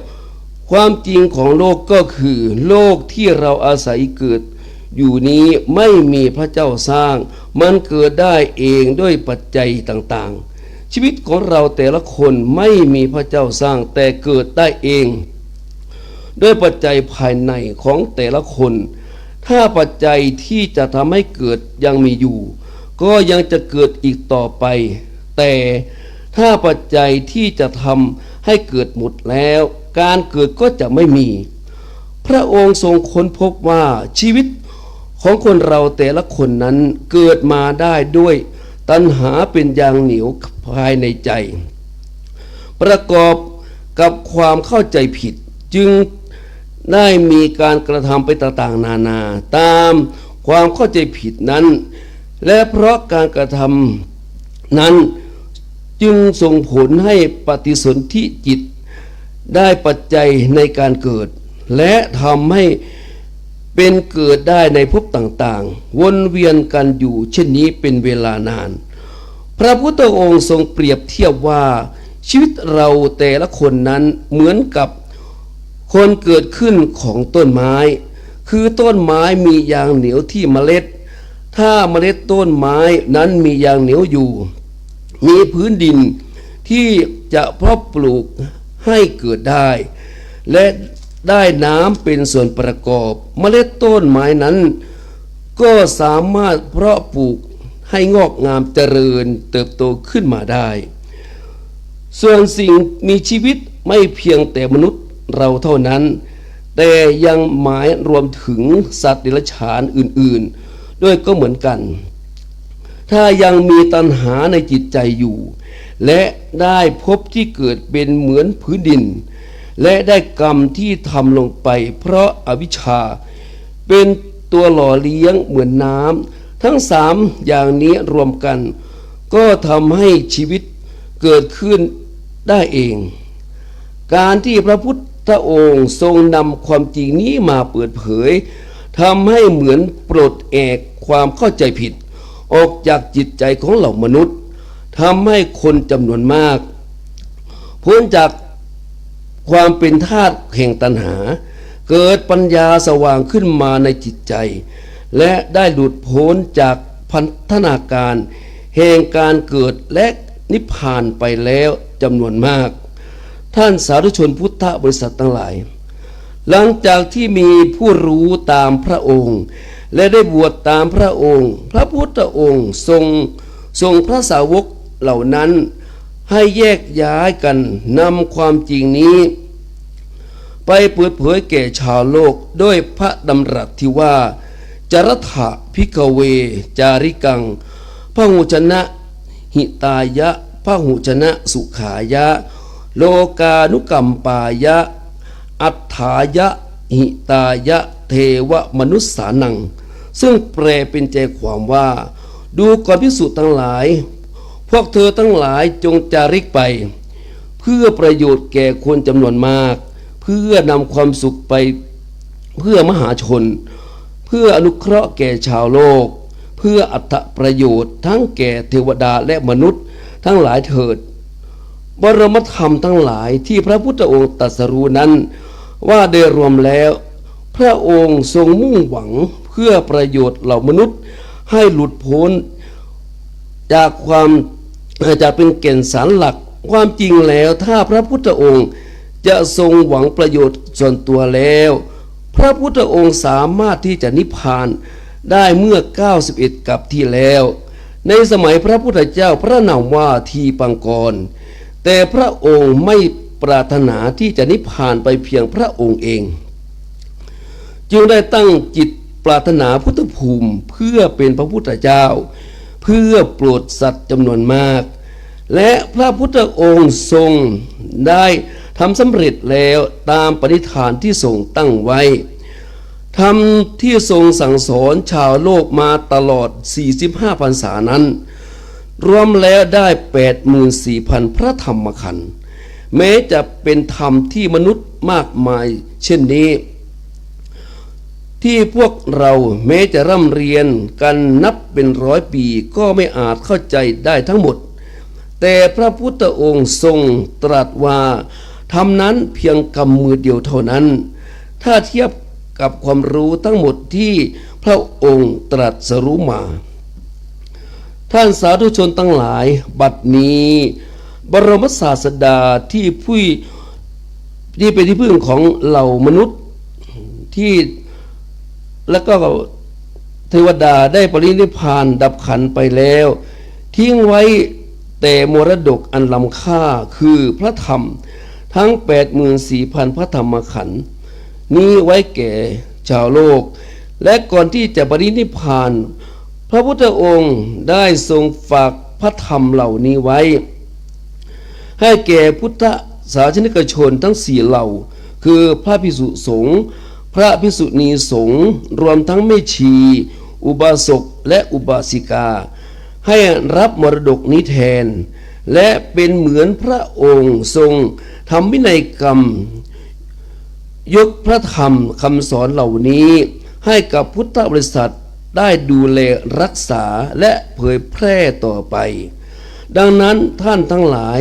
[SPEAKER 5] ความจริงของโลกก็คือโลกที่เราอาศัยเกิดอยู่นี้ไม่มีพระเจ้าสร้างมันเกิดได้เองด้วยปัจจัยต่างๆชีวิตของเราแต่ละคนไม่มีพระเจ้าสร้างแต่เกิดได้เองด้วยปัจจัยภายในของแต่ละคนถ้าปัจจัยที่จะทำให้เกิดยังมีอยู่ก็ยังจะเกิดอีกต่อไปแต่ถ้าปัจจัยที่จะทำให้เกิดหมดแล้วการเกิดก็จะไม่มีพระองค์ทรงค้นพบว่าชีวิตของคนเราแต่ละคนนั้นเกิดมาได้ด้วยตัณหาเป็นยางเหนียวภายในใจประกอบกับความเข้าใจผิดจึงได้มีการกระทำไปต่างๆนานาตามความเข้าใจผิดนั้นและเพราะการกระทำนั้นจึงส่งผลให้ปฏิสนธิจิตได้ปัจจัยในการเกิดและทำให้เป็นเกิดได้ในภพต่างๆวนเวียนกันอยู่เช่นนี้เป็นเวลานานพระพุทธองค์ทรงเปรียบเทียบว่าชีวิตเราแต่ละคนนั้นเหมือนกับคนเกิดขึ้นของต้นไม้คือต้นไม้มียางเหนียวที่เมล็ดถ้าเมล็ดต้นไม้นั้นมียางเหนียวอยู่มีพื้นดินที่จะเพาะปลูกให้เกิดได้และได้น้ำเป็นส่วนประกอบเมล็ดต้นไม้นั้นก็สามารถเพาะปลูกให้งอกงามเจริญเติบโตขึ้นมาได้ส่วนสิ่งมีชีวิตไม่เพียงแต่มนุษย์เราเท่านั้นแต่ยังหมายรวมถึงสัตว์เดรัจฉานอื่นๆด้วยก็เหมือนกันถ้ายังมีตัณหาในจิตใจอยู่และได้พบที่เกิดเป็นเหมือนพื้นดินและได้กรรมที่ทำลงไปเพราะอวิชชาเป็นตัวหล่อเลี้ยงเหมือนน้ำทั้งสามอย่างนี้รวมกันก็ทำให้ชีวิตเกิดขึ้นได้เองการที่พระพุทธองค์ทรงนำความจริงนี้มาเปิดเผยทำให้เหมือนปลดแอกความเข้าใจผิดออกจากจิตใจของเหล่ามนุษย์ทำให้คนจำนวนมากพ้นจากความเป็นทาสแห่งตัณหาเกิดปัญญาสว่างขึ้นมาในจิตใจและได้หลุดพ้นจากพันธนาการแห่งการเกิดและนิพพานไปแล้วจำนวนมากท่านสาธุชนพุทธบริษัททั้งหลายหลังจากที่มีผู้รู้ตามพระองค์และได้บวชตามพระองค์พระพุทธองค์ทรงพระสาวกเหล่านั้นให้แยกย้ายกันนำความจริงนี้ไปเปิดเผยแก่ชาวโลกด้วยพระดำรัสที่ว่าจรัตถะภิกขเวจาริกังพหุชนะหิตายะพหุชนะสุขายะโลกานุกัมปายะอัฏฐายะหิตายะเทวมนุสสานังซึ่งแปลเป็นใจความว่าดูก่อนภิกษุทั้งหลายพวกเธอทั้งหลายจงจาริกไปเพื่อประโยชน์แก่คนจำนวนมากเพื่อนำความสุขไปเพื่อมหาชนเพื่ออนุเคราะห์แก่ชาวโลกเพื่ออัตประโยชน์ทั้งแก่เทวดาและมนุษย์ทั้งหลายเถิดบรมธรรมทั้งหลายที่พระพุทธองค์ตรัสรู้นั้นว่าโดยรวมแล้วพระองค์ทรงมุ่งหวังเพื่อประโยชน์เหล่ามนุษย์ให้หลุดพ้นจากความจะเป็นแก่นสารหลักความจริงแล้วถ้าพระพุทธองค์จะทรงหวังประโยชน์ส่วนตัวแล้วพระพุทธองค์สามารถที่จะนิพพานได้เมื่อ91กับที่แล้วในสมัยพระพุทธเจ้าพระนามว่าทีปังกรแต่พระองค์ไม่ปรารถนาที่จะนิพพานไปเพียงพระองค์เองจึงได้ตั้งจิตปรารถนาพุทธภูมิเพื่อเป็นพระพุทธเจ้าเพื่อโปรดสัตว์จำนวนมากและพระพุทธองค์ทรงได้ทำสำเร็จแล้วตามปณิธานที่ทรงตั้งไว้ธรรมที่ทรงสั่งสอนชาวโลกมาตลอด45พรรษานั้นรวมแล้วได้ 84,000 พระธรรมขันธ์แม้จะเป็นธรรมที่มนุษย์มากมายเช่นนี้ที่พวกเราแม้จะร่ำเรียนกันนับเป็น100 ปีก็ไม่อาจเข้าใจได้ทั้งหมดแต่พระพุทธองค์ทรงตรัสว่า ทำนั้นเพียงกำมือเดียวเท่านั้นถ้าเทียบกับความรู้ทั้งหมดที่พระองค์ตรัสรู้มาท่านสาธุชนทั้งหลายบัดนี้บรมศาสดาที่เป็นที่พึ่งของเหล่ามนุษย์ที่แล้วก็เทวดาได้ปรินิพพานดับขันไปแล้วทิ้งไว้แต่มรดกอันล้ำค่าคือพระธรรมทั้ง 84,000 พระธรรมขันธ์นี้ไว้แก่ชาวโลกและก่อนที่จะปรินิพพานพระพุทธองค์ได้ทรงฝากพระธรรมเหล่านี้ไว้ให้แก่พุทธศาสนิกชนทั้ง4เหล่าคือพระภิกษุสงฆ์พระภิกษุณีสงฆ์รวมทั้งแม่ชีอุบาสกและอุบาสิกาให้รับมรดกนี้แทนและเป็นเหมือนพระองค์ทรงทำวินัยกรรมยกพระธรรมคำสอนเหล่านี้ให้กับพุทธบริษัทได้ดูแลรักษาและเผยแพร่ต่อไปดังนั้นท่านทั้งหลาย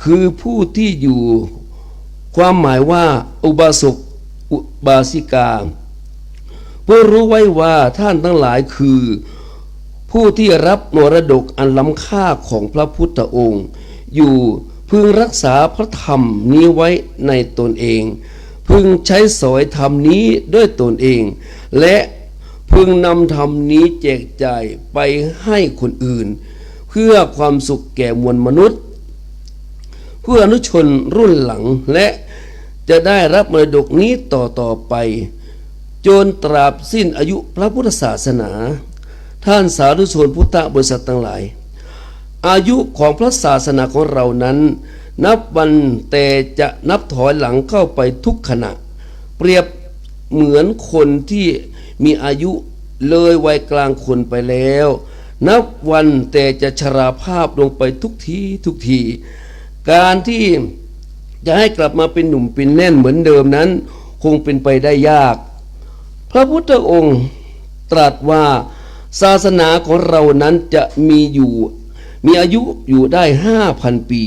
[SPEAKER 5] คือผู้ที่อยู่ความหมายว่าอุบาสกอุบาสิกาเพื่อรู้ไว้ว่าท่านทั้งหลายคือผู้ที่รับมรดกอันล้ำค่าของพระพุทธองค์อยู่พึงรักษาพระธรรมนี้ไว้ในตนเองพึงใช้สอยธรรมนี้ด้วยตนเองและพึงนำธรรมนี้แจกจ่ายไปให้คนอื่นเพื่อความสุขแก่มวลมนุษย์เพื่ออนุชนรุ่นหลังและจะได้รับมรดกนี้ต่อไปจนตราบสิ้นอายุพระพุทธศาสนาท่านสาธุชนพุทธบริษัททั้งหลายอายุของพระศาสนาของเรานั้นนับวันแต่จะนับถอยหลังเข้าไปทุกขณะเปรียบเหมือนคนที่มีอายุเลยวัยกลางคนไปแล้วนับวันแต่จะชราภาพลงไปทุกทีการที่จะให้กลับมาเป็นหนุ่มเป็นแน่นเหมือนเดิมนั้นคงเป็นไปได้ยากพระพุทธองค์ตรัสว่าศาสนาของเรานั้นจะมีอายุอยู่ได้ 5,000 ปี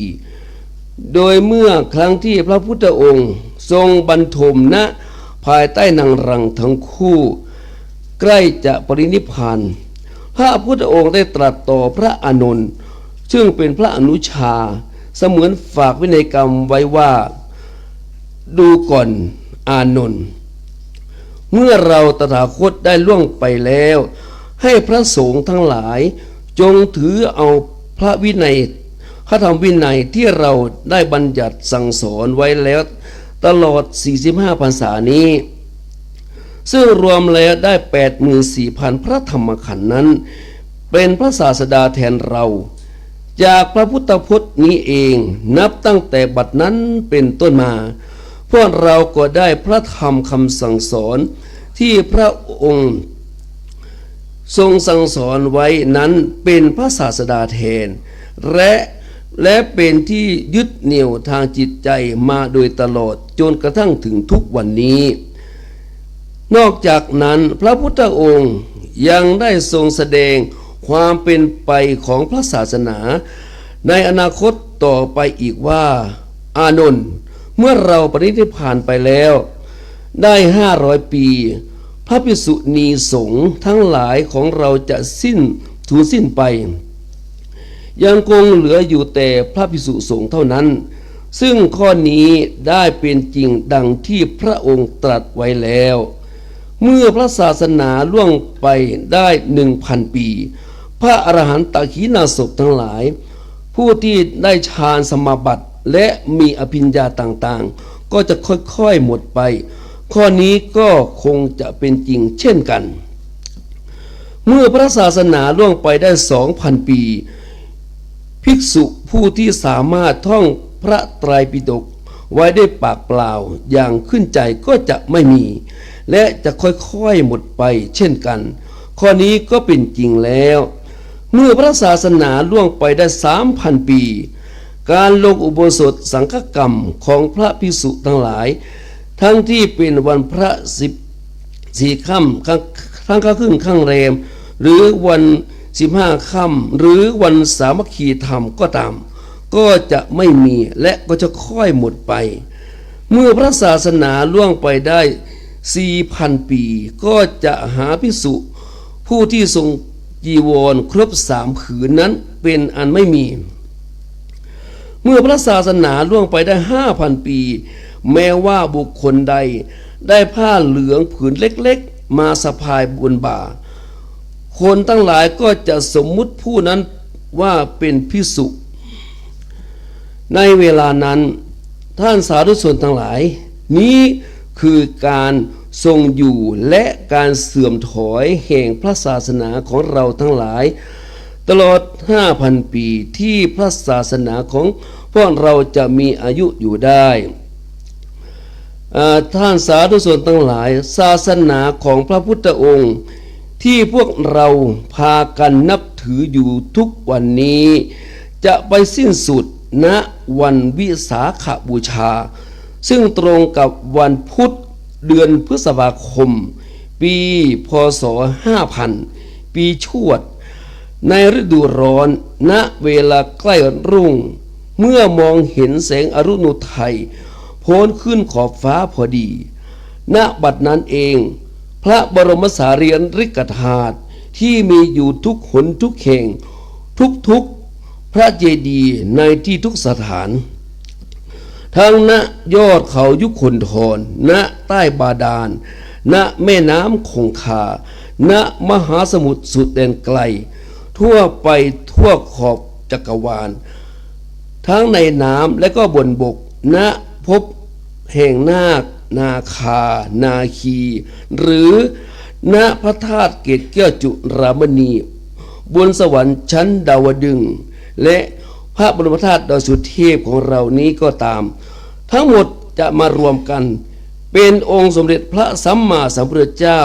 [SPEAKER 5] โดยเมื่อครั้งที่พระพุทธองค์ทรงบรรทมณภายใต้นางรังทั้งคู่ใกล้จะปรินิพพานพระพุทธองค์ได้ตรัสต่อพระอานนท์ซึ่งเป็นพระอนุชาเสมือนฝากวินัยกรรมไว้ว่าดูก่อนอานนท์เมื่อเราตถาคตได้ล่วงไปแล้วให้พระสงฆ์ทั้งหลายจงถือเอาพระวินัยพระธรรมวินัยที่เราได้บัญญัติสั่งสอนไว้แล้วตลอด45พรรษานี้ซึ่งรวมแล้วได้ 84,000 พระธรรมขันธ์นั้นเป็นพระศาสดาแทนเราจากพระพุทธพจน์นี้เองนับตั้งแต่บัดนั้นเป็นต้นมาพวกเราก็ได้พระธรรมคำสั่งสอนที่พระองค์ทรงสั่งสอนไว้นั้นเป็นพระศาสดาแทนและเป็นที่ยึดเหนี่ยวทางจิตใจมาโดยตลอดจนกระทั่งถึงทุกวันนี้นอกจากนั้นพระพุทธองค์ยังได้ทรงแสดงความเป็นไปของพระศาสนาในอนาคตต่อไปอีกว่าอานนท์เมื่อเราปรินิพพานไปแล้วได้500 ปีพระภิกษุณีสงฆ์ทั้งหลายของเราจะสูญสิ้นไปยังคงเหลืออยู่แต่พระภิกษุสงฆ์เท่านั้นซึ่งข้อนี้ได้เป็นจริงดังที่พระองค์ตรัสไว้แล้วเมื่อพระศาสนาล่วงไปได้ 1,000 ปีพระอรหันตขีณาสพทั้งหลายผู้ที่ได้ฌานสมาบัติและมีอภิญญาต่างๆก็จะค่อยๆหมดไปข้อนี้ก็คงจะเป็นจริงเช่นกันเมื่อพระศาสนาล่วงไปได้ 2,000 ปีภิกษุผู้ที่สามารถท่องพระไตรปิฎกไว้ได้ปากเปล่าอย่างขึ้นใจก็จะไม่มีและจะค่อยๆหมดไปเช่นกันข้อนี้ก็เป็นจริงแล้วเมื่อพระศาสนาล่วงไปได้ 3,000 ปีการลงอุโบสถสังฆกรรมของพระภิกษุทั้งหลายทั้งที่เป็นวันพระ14 ค่ำทั้งค่ำครึ่งค่ำแรมหรือวัน15 ค่ำหรือวันสามัคคีธรรมก็ตามก็จะไม่มีและก็จะค่อยหมดไป เมื่อพระศาสนาล่วงไปได้ 4,000 ปีก็จะหาภิกษุผู้ที่ทรงจีวรครบ3 ผืนนั้นเป็นอันไม่มี เมื่อพระศาสนาล่วงไปได้ 5,000 ปี แม้ว่าบุคคลใดได้ผ้าเหลืองผืนเล็กๆมาสะพายบนบ่าคนทั้งหลายก็จะสมมุติผู้นั้นว่าเป็นภิกษุ ในเวลานั้นท่านสาธุชนทั้งหลายนี้คือการทรงอยู่และการเสื่อมถอยแห่งพระศาสนาของเราทั้งหลายตลอด 5,000 ปีที่พระศาสนาของพวกเราจะมีอายุอยู่ได้ท่านสาธุชนทั้งหลายศาสนาของพระพุทธองค์ที่พวกเราพากันนับถืออยู่ทุกวันนี้จะไปสิ้นสุดณวันวิสาขบูชาซึ่งตรงกับวันพุธเดือนพฤษภาคมปีพ.ศ. 5000 ปีชวดในฤดูร้อนณเวลาใกล้รุ่งเมื่อมองเห็นแสงอรุณุทัยโพ้นขึ้นขอบฟ้าพอดีณบัดนั้นเองพระบรมสารีริกธาตุที่มีอยู่ทุกหนทุกแห่งทุกพระเจดีย์ในที่ทุกสถานทั้งณยอดเขายุคลธรณใต้บาดาลณแม่น้ำคงคาณมหาสมุทรสุดแดนไกลทั่วไปทั่วขอบจักรวาลทั้งในน้ำและก็บนบกณภพแห่งนาคนาคานาคีหรือณพระธาตุเกศแก้วจุฬามณีบนสวรรค์ชั้นดาวดึงส์และพระบรมธาตุดอยสุเทพของเรานี้ก็ตามทั้งหมดจะมารวมกันเป็นองค์สมเด็จพระสัมมาสัมพุทธเจ้า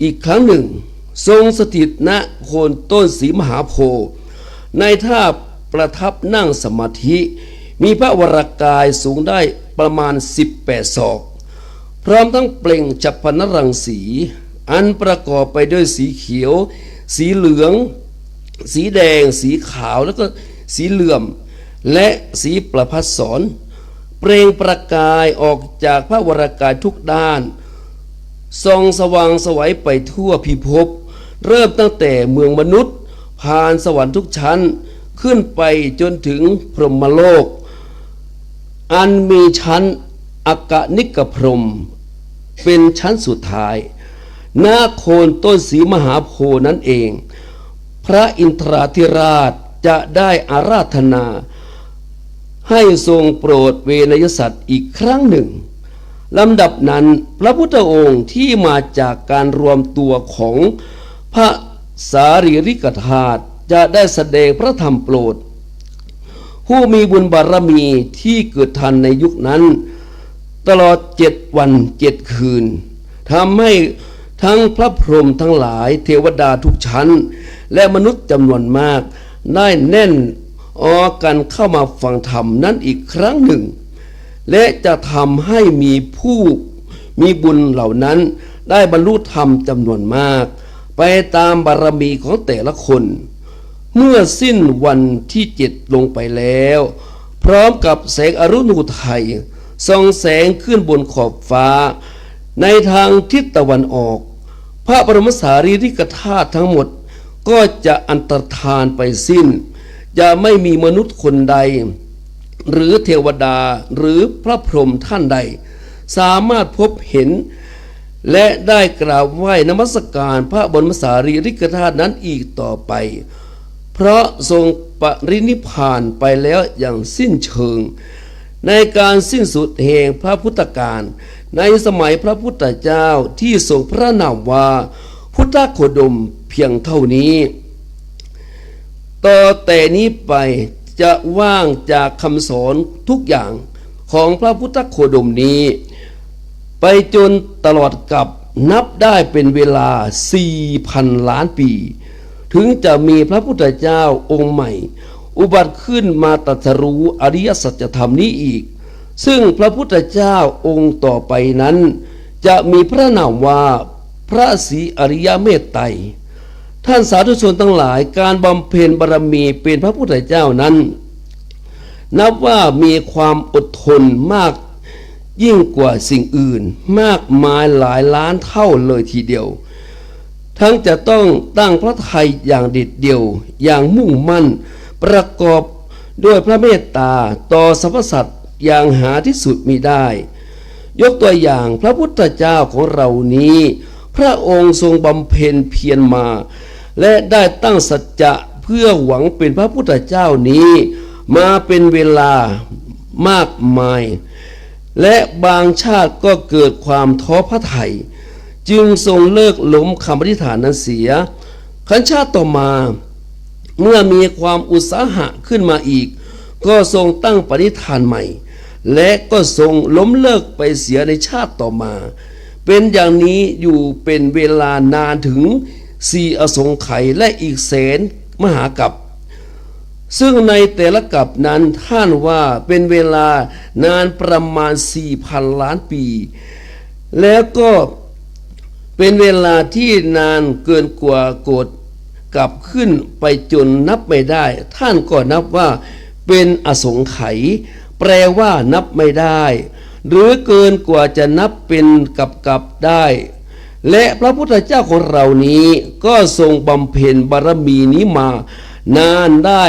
[SPEAKER 5] อีกครั้งหนึ่งทรงสถิตณโคนต้นศรีมหาโพธิ์ในท่าประทับนั่งสมาธิมีพระวรากายสูงได้ประมาณ18 ศอกพร้อมทั้งเปล่งจัปนรังสีอันประกอบไปด้วยสีเขียวสีเหลืองสีแดงสีขาวแล้วก็สีเหลื่อมและสีประภัสสรเปล่งประกายออกจากพระวรากายทุกด้านส่องสว่างไสวไปทั่วพิภพเริ่มตั้งแต่เมืองมนุษย์ผ่านสวรรค์ทุกชั้นขึ้นไปจนถึงพรหมโลกอันมีชั้นอกนิกพรหมเป็นชั้นสุดท้ายณโคนต้นศรีมหาโพธิ์นั้นเองพระอินทราธิราชจะได้อาราธนาให้ทรงโปรดเวนยสัตว์อีกครั้งหนึ่งลำดับนั้นพระพุทธองค์ที่มาจากการรวมตัวของพระสารีริกธาตุจะได้แสดงพระธรรมโปรดผู้มีบุญบารมีที่เกิดทันในยุคนั้นตลอด7 วัน 7 คืนทำให้ทั้งพระพรหมทั้งหลายเทวดาทุกชั้นและมนุษย์จำนวนมากได้แน่นออกันเข้ามาฟังธรรมนั้นอีกครั้งหนึ่งและจะทำให้มีผู้มีบุญเหล่านั้นได้บรรลุธรรมจำนวนมากไปตามบารมีของแต่ละคนเมื่อสิ้นวันที่7ลงไปแล้วพร้อมกับแสงอรุณุทัยส่องแสงขึ้นบนขอบฟ้าในทางทิศตะวันออกพระบรมสารีริกธาตุทั้งหมดก็จะอันตรธานไปสิ้นจะไม่มีมนุษย์คนใดหรือเทวดาหรือพระพรหมท่านใดสามารถพบเห็นและได้กราบไหว้นมัสการพระบรมสารีริกธาตุนั้นอีกต่อไปเพราะทรงปรินิพพานไปแล้วอย่างสิ้นเชิงในการสิ้นสุดแห่งพระพุทธกาลในสมัยพระพุทธเจ้าที่ทรงพระนามว่าพุทธโคดมเพียงเท่านี้ต่อแต่นี้ไปจะว่างจากคำสอนทุกอย่างของพระพุทธโคดมนี้ไปจนตลอดกับนับได้เป็นเวลา 4,000 ล้านปีถึงจะมีพระพุทธเจ้าองค์ใหม่อุบัติขึ้นมาตรัสรู้อริยสัจธรรมนี้อีกซึ่งพระพุทธเจ้าองค์ต่อไปนั้นจะมีพระนามว่าพระศรีอริยเมตไตรท่านสาธุชนทั้งหลายการบำเพ็ญบารมีเป็นพระพุทธเจ้านั้นนับว่ามีความอดทนมาก ยิ่งกว่าสิ่งอื่นมากมายหลายล้านเท่าเลยทีเดียวทั้งจะต้องตั้งพระทัยอย่างเด็ดเดี่ยวอย่างมุ่งมั่นประกอบด้วยพระเมตตาต่อสรรพสัตว์อย่างหาที่สุดมิได้ยกตัวอย่างพระพุทธเจ้าของเรานี้พระองค์ทรงบำเพ็ญเพียรมาและได้ตั้งสัจจะเพื่อหวังเป็นพระพุทธเจ้านี้มาเป็นเวลามากมายและบางชาติก็เกิดความท้อพระทัยจึงทรงเลิกล้มคำอธิษฐานนั้นเสียขันชาติต่อมาเมื่อมีความอุตสาหะขึ้นมาอีกก็ทรงตั้งปณิธานใหม่และก็ทรงล้มเลิกไปเสียในชาติต่อมาเป็นอย่างนี้อยู่เป็นเวลานานถึง4 อสงไขยและอีกแสนมหากัปซึ่งในแต่ละกัปนั้นท่านว่าเป็นเวลานานประมาณ 4,000 ล้านปีแล้วก็เป็นเวลาที่นานเกินกว่าโกฏกลับขึ้นไปจนนับไม่ได้ท่านก็นับว่าเป็นอสงไขยแปลว่านับไม่ได้หรือเกินกว่าจะนับเป็นกับได้และพระพุทธเจ้าของเรานี้ก็ทรงบำเพ็ญบารมีนี้มานานได้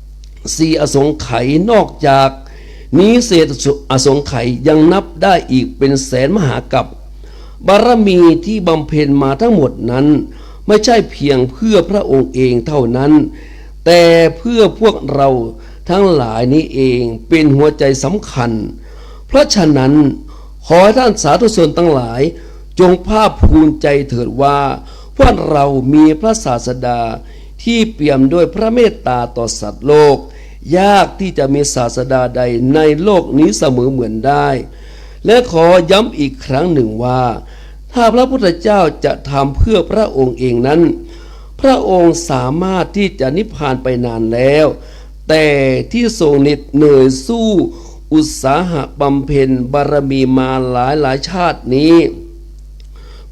[SPEAKER 5] 4 อสงไขยนอกจากนี้เศษอสงไขยยังนับได้อีกเป็นแสนมหากัปบารมีที่บำเพ็ญมาทั้งหมดนั้นไม่ใช่เพียงเพื่อพระองค์เองเท่านั้นแต่เพื่อพวกเราทั้งหลายนี้เองเป็นหัวใจสำคัญเพราะฉะนั้นขอท่านสาธุชนทั้งหลายจงภาคภูมิใจเถิดว่าพวกเรามีพระศาสดาที่เปี่ยมด้วยพระเมตตาต่อสัตว์โลกยากที่จะมีศาสดาใดในโลกนี้เสมอเหมือนได้และขอย้ำอีกครั้งหนึ่งว่าถ้าพระพุทธเจ้าจะทำเพื่อพระองค์เองนั้นพระองค์สามารถที่จะนิพพานไปนานแล้วแต่ที่ทรงเหน็ดเหนื่อยสู้อุตสาหะบำเพ็ญบารมีมาหลายชาตินี้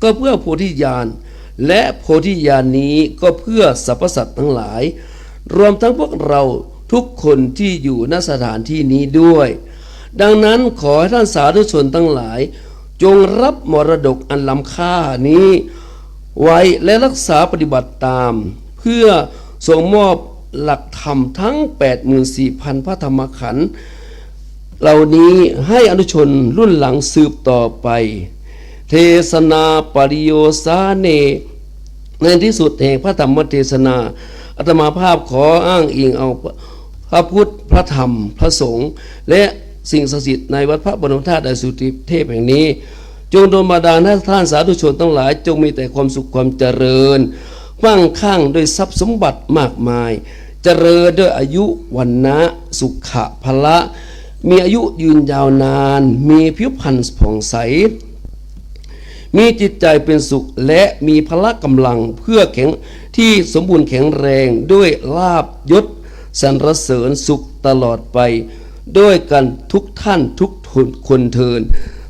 [SPEAKER 5] ก็เพื่อโพธิญาณและโพธิญาณนี้ก็เพื่อสรรพสัตว์ทั้งหลายรวมทั้งพวกเราทุกคนที่อยู่ณสถานที่นี้ด้วยดังนั้นขอให้ท่านสาธุชนทั้งหลายจงรับมรดกอันล้ำค่านี้ไว้และรักษาปฏิบัติตามเพื่อส่งมอบหลักธรรมทั้ง 84,000 พระธรรมขันธ์เหล่านี้ให้อนุชนรุ่นหลังสืบต่อไปเทศนาปริโยสาเนในที่สุดแห่งพระธรรมเทศนาอาตมาภาพขออ้างอิงเอาพระพุทธพระธรรมพระสงฆ์และสิ่งศักดิ์สิทธิ์ในวัดพระบรมธาตุอสุติเทพแห่งนี้จงโดนบันดาลให้ท่านสาธุชนทั้งหลายจงมีแต่ความสุขความเจริญมั่งคั่งด้วยทรัพย์สมบัติมากมายเจริญด้วยอายุวันนะสุขะพละมีอายุยืนยาวนานมีผิวพรรณผ่องใสมีจิตใจเป็นสุขและมีพละกำลังเพื่อแข็งที่สมบูรณ์แข็งแรงด้วยลาภยศสรรเสริญสุขตลอดไปด้วยกันทุกท่านทุกคนเทิน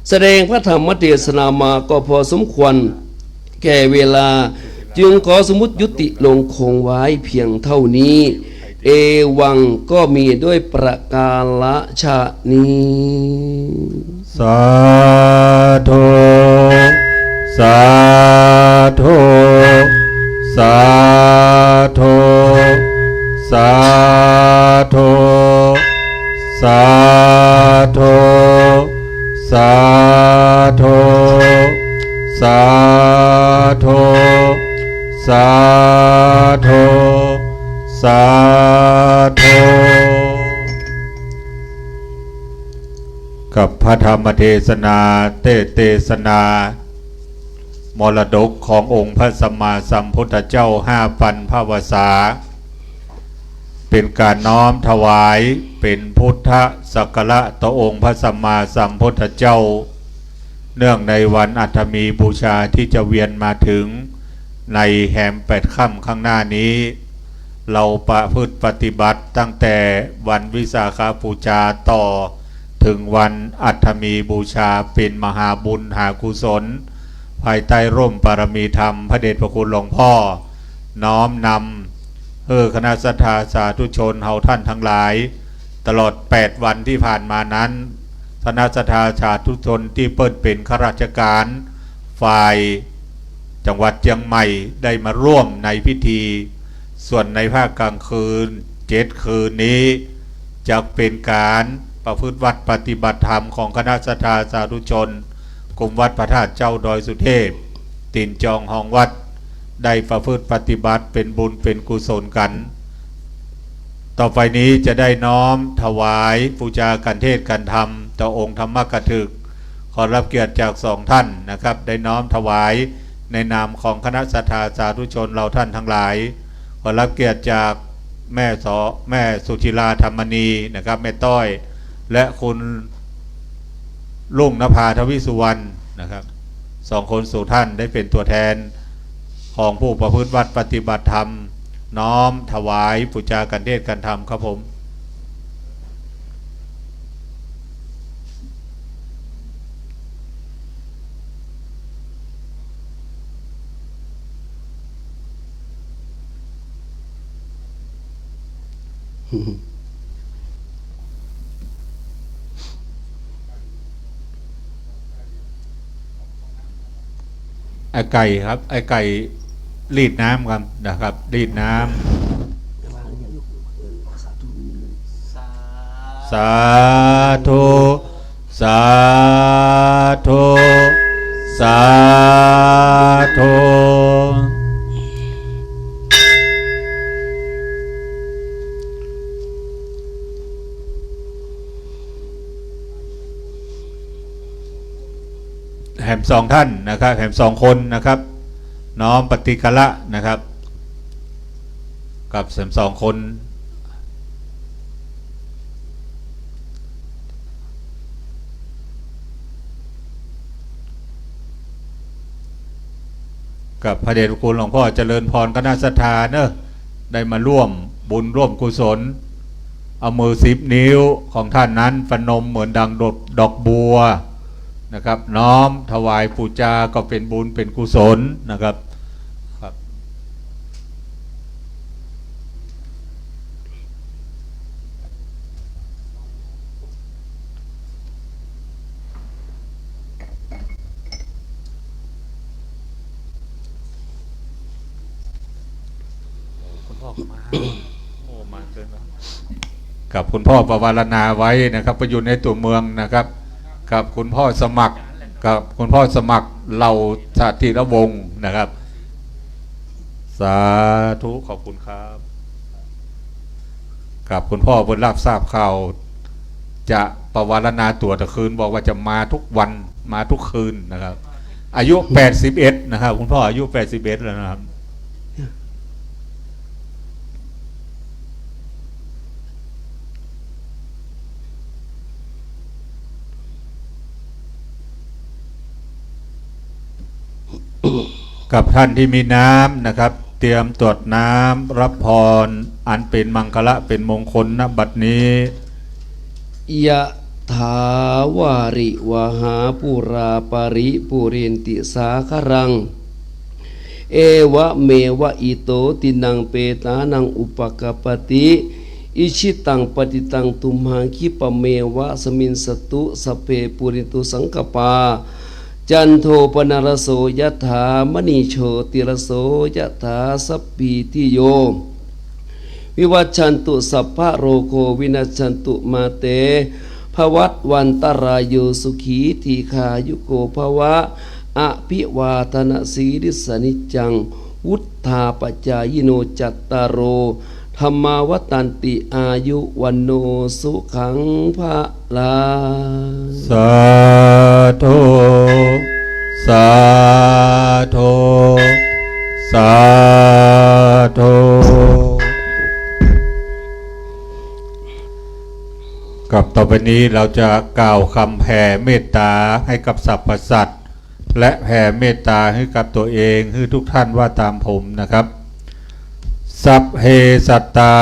[SPEAKER 5] แสดงพระธรรมเทศนามาก็พอสมควรแก่เวลาจึงขอสมมุติยุติลงคงไว้เพียงเท่านี้เอวังก็มีด้วยประกาศนี้
[SPEAKER 1] สาธุสาธุสาธุสาธุสาธุสาธุสาธุสาธุสาธุกับพระธรรมเทศนาเทศนามรดกขององค์พระสัมมาสัมพุทธเจ้า5,000 พระวสาเป็นการน้อมถวายเป็นพุทธสักการะต่อองค์พระสัมมาสัมพุทธเจ้าเนื่องในวันอัฐมีบูชาที่จะเวียนมาถึงในแหม8 ค่ำข้างหน้านี้เราประพฤติปฏิบัติตั้งแต่วันวิสาขบูชาต่อถึงวันอัฐมีบูชาเป็นมหาบุญหากุศลภายใต้ร่มปารมีธรรมพระเดชพระคุณหลวงพ่อน้อมนำคณะศรัทธาสาธุชนเฮาท่านทั้งหลายตลอด8 วันที่ผ่านมานั้น คณะสถาสาธุชนที่เปิ้นเป็นข้าราชการฝ่ายจังหวัดเชียงใหม่ได้มาร่วมในพิธี ส่วนในภาคกลางคืน7 คืนนี้จะเป็นการประพฤติวัดปฏิบัติธรรมของคณะสถาสาธุชนกรมวัดพระธาตุเจ้าดอยสุเทพตินจองห้องวัดได้ประพฤติปฏิบัติเป็นบุญเป็นกุศลกันต่อไปนี้จะได้น้อมถวายบูชากันเทศกันธรรมต่อองค์ธรรมกถึกขอรับเกียรติจาก2 ท่านนะครับได้น้อมถวายในนามของคณะสถาสาธุชนเราท่านทั้งหลายขอรับเกียรติจากแม่สุธิราธรรมณีนะครับแม่ต้อยและคุณลุงนภาทวิสุวรรณนะครับ2 คนสู่ท่านได้เป็นตัวแทนของผู้ประพฤติวัดปฏิบัติธรรมน้อมถวายบูชากันเทศกันธรรมครับผมไอ้ไก่ครับไอ้ไก่รีดน้ำครับนะครับรีดน้ำสาธุสาธุสาธุแห่ม2 ท่านนะครับแห่ม2 คนนะครับน้อมปฏิฆะนะครับกับแห่ม2 คนกับพระเดชพระคุณหลวงพ่อเจริญพรคณะศรัทธาเนอะได้มาร่วมบุญร่วมกุศลเอามือ10 นิ้วของท่านนั้นประนมเหมือนดังดอกบัวนะครับน้อมถวายปูจาก็เป็นบุญเป็นกุศลนะครับครับคุณพ่อมาโอ้มาเกินแล้วกับคุณพ่อประวารณาไว้นะครับประยุทธ์ในตัวเมืองนะครับกับคุณพ่อสมัครกับคุณพ่อสมัครเหล่าชาติระวงศ์นะครับสาธุขอบคุณครับกับคุณพ่อบนรับทราบข่าวจะประวารณาตัวตะคืนบอกว่าจะมาทุกวันมาทุกคืนนะครับอายุ81นะครับคุณพ่ออายุ81แล้วนะครับกับท่านที่มีน้ำนะครับเตรียมตรวจน้ำรับพรอันเป็นมังคละเป็นมงคลณบัดนี้
[SPEAKER 5] ยะถาวาริวหาปุราปาริปุเรนติสาครังเอวะเมวะอิโตตินังเปตานังอุปกปติอิชิตังปฏิตังตุมหังคิปะเมวะสมินสตุสเพปุริตุสังกปาจันโทปนารโสยถามณีโชติรโสยถาสัพพิติโยวิวัชชันตุสัพพะโรโควินัชชันตุมาเตภวัตวันตรายโยสุขีทีขายุโกภวะอภิวาทนาสีริสนิจังวุฒาปจายโนจัตตารโอธรรมาวตันติอายุวันโนสุขังภะลา
[SPEAKER 1] สาธุสาธุสาธุกับต่อไปนี้เราจะกล่าวคำแผ่เมตตาให้กับสรรพสัตว์และแผ่เมตตาให้กับตัวเองให้ทุกท่านว่าตามผมนะครับสัพเพสัตตา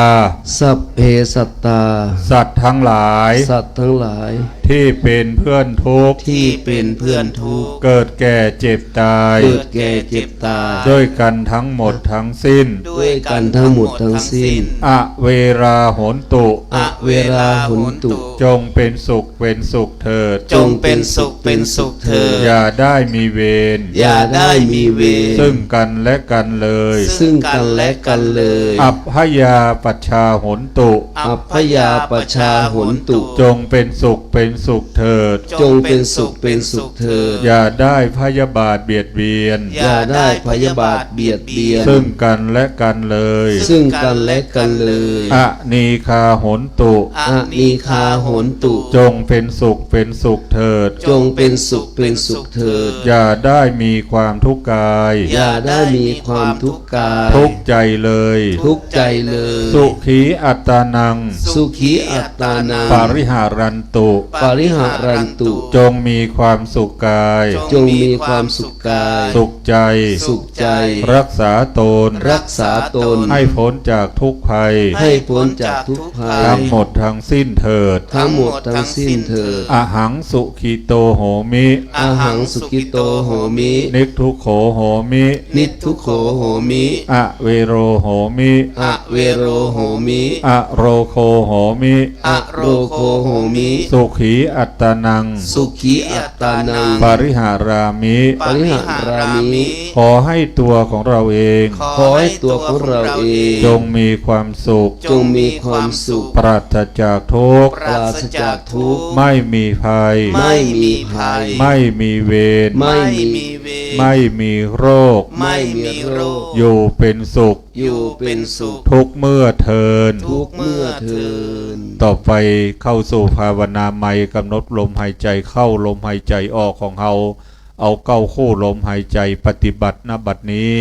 [SPEAKER 5] สัพเพสัตตา
[SPEAKER 1] สัตว์ทั้งหลาย
[SPEAKER 5] สัตว์ทั้งหลาย
[SPEAKER 1] ที่ ที่เป็นเพื่อนทุกข์
[SPEAKER 5] ที่เป็นเพื่อนทุกข์
[SPEAKER 1] เกิดแก่เจ็บตาย
[SPEAKER 5] เกิดแก่เจ็บตาย
[SPEAKER 1] ด้วยกันทั้งหมดทั้งสิ้น
[SPEAKER 5] ด้วยกันทั้งหมดทั้งสิ้น
[SPEAKER 1] อเวราโหนตุ
[SPEAKER 5] อเวราหุนตุ
[SPEAKER 1] จงเป็นสุขเป็นสุขเถิด
[SPEAKER 2] จงเป็นสุขเป็นสุขเถิด
[SPEAKER 1] อย่าได้มีเวร
[SPEAKER 5] อย่าได้มีเวร
[SPEAKER 1] ซึ่งกันและกันเลย
[SPEAKER 5] ซึ่งกันและกันเลย
[SPEAKER 1] อัพพยาปัชชาโหนตุ
[SPEAKER 5] อัพพยาปชาหนตุ
[SPEAKER 1] จงเป็นสุขเป็นสุขเถิด
[SPEAKER 5] จงเป็นสุขเป็นสุขเถิด
[SPEAKER 1] อย่าได้พยาบาทเบียดเบียน
[SPEAKER 5] อย่าได้พยาบาทเบียดเบียน
[SPEAKER 1] ซึ่งกันและกันเลย
[SPEAKER 5] ซึ่งกันและกันเลย
[SPEAKER 1] อนีคาโหนตุ
[SPEAKER 5] อนีคาโหนตุ
[SPEAKER 1] จงเป็นสุขเป็นสุขเถิด
[SPEAKER 5] จงเป็นสุขเป็นสุขเถิด
[SPEAKER 1] อย่าได้มีความทุกข์กาย
[SPEAKER 5] อย่าได้มีความทุกข์กาย
[SPEAKER 1] ทุกข์ใจเลย
[SPEAKER 5] ทุกข์ใจเลย
[SPEAKER 1] สุขีอัตตานัง
[SPEAKER 5] สุขีอัตตานัง
[SPEAKER 1] ปาริหารันตุ
[SPEAKER 5] ปริหารันตุ
[SPEAKER 1] จงมีความสุขกาย
[SPEAKER 5] จงมีความสุขกาย
[SPEAKER 1] สุขใจ
[SPEAKER 5] สุขใจ
[SPEAKER 1] รักษาตน
[SPEAKER 5] รักษาตน
[SPEAKER 1] ให้พ้นจากทุกภัย
[SPEAKER 5] ให้พ้นจากทุกภัย
[SPEAKER 1] ทั้งหมดทั้งสิ้นเถิด
[SPEAKER 5] ทั้งหมดทั้งสิ้นเถิด
[SPEAKER 1] อหังสุขิโตโหมิ
[SPEAKER 5] อาหังสุกิโตโหมิ
[SPEAKER 1] นิกทุกโขโหมิ
[SPEAKER 5] นิททุโขโหมิ
[SPEAKER 1] อเวโรโหมิ
[SPEAKER 5] อเวโรโหมิ
[SPEAKER 1] อโรโคโหมิ
[SPEAKER 5] อโรโคโหมิ
[SPEAKER 1] สุขีอัตตานัง
[SPEAKER 5] สุขีอัตตานัง
[SPEAKER 1] ปาริหารามิ
[SPEAKER 5] ปริหารามิ
[SPEAKER 1] ขอให้ตัวของเราเอง
[SPEAKER 5] ขอให้ตัวของเราเอง
[SPEAKER 1] จงมีความสุข
[SPEAKER 5] จงมีความสุข
[SPEAKER 1] ปราศจากทุกข์
[SPEAKER 5] ปราศจากทุกข์
[SPEAKER 1] ไม่มีภัย
[SPEAKER 5] ไม่มีภัย
[SPEAKER 1] ไม่มีเวร
[SPEAKER 5] ไม่
[SPEAKER 2] ไม่
[SPEAKER 5] มี
[SPEAKER 2] มีเวร
[SPEAKER 1] ไม่มีโรค
[SPEAKER 2] ไม่มีโรค
[SPEAKER 1] อยู่เป็นสุข
[SPEAKER 5] อยู่เป็นสุข
[SPEAKER 1] ทุกเมื่อเทิน
[SPEAKER 5] ทุกเมื่อเทิน
[SPEAKER 1] ต่อไปเข้าสู่ภาวนาใหม่กำหนดลมหายใจเข้าลมหายใจออกของเราเอาเก้าคู่ลมหายใจปฏิบัติณบัดนี้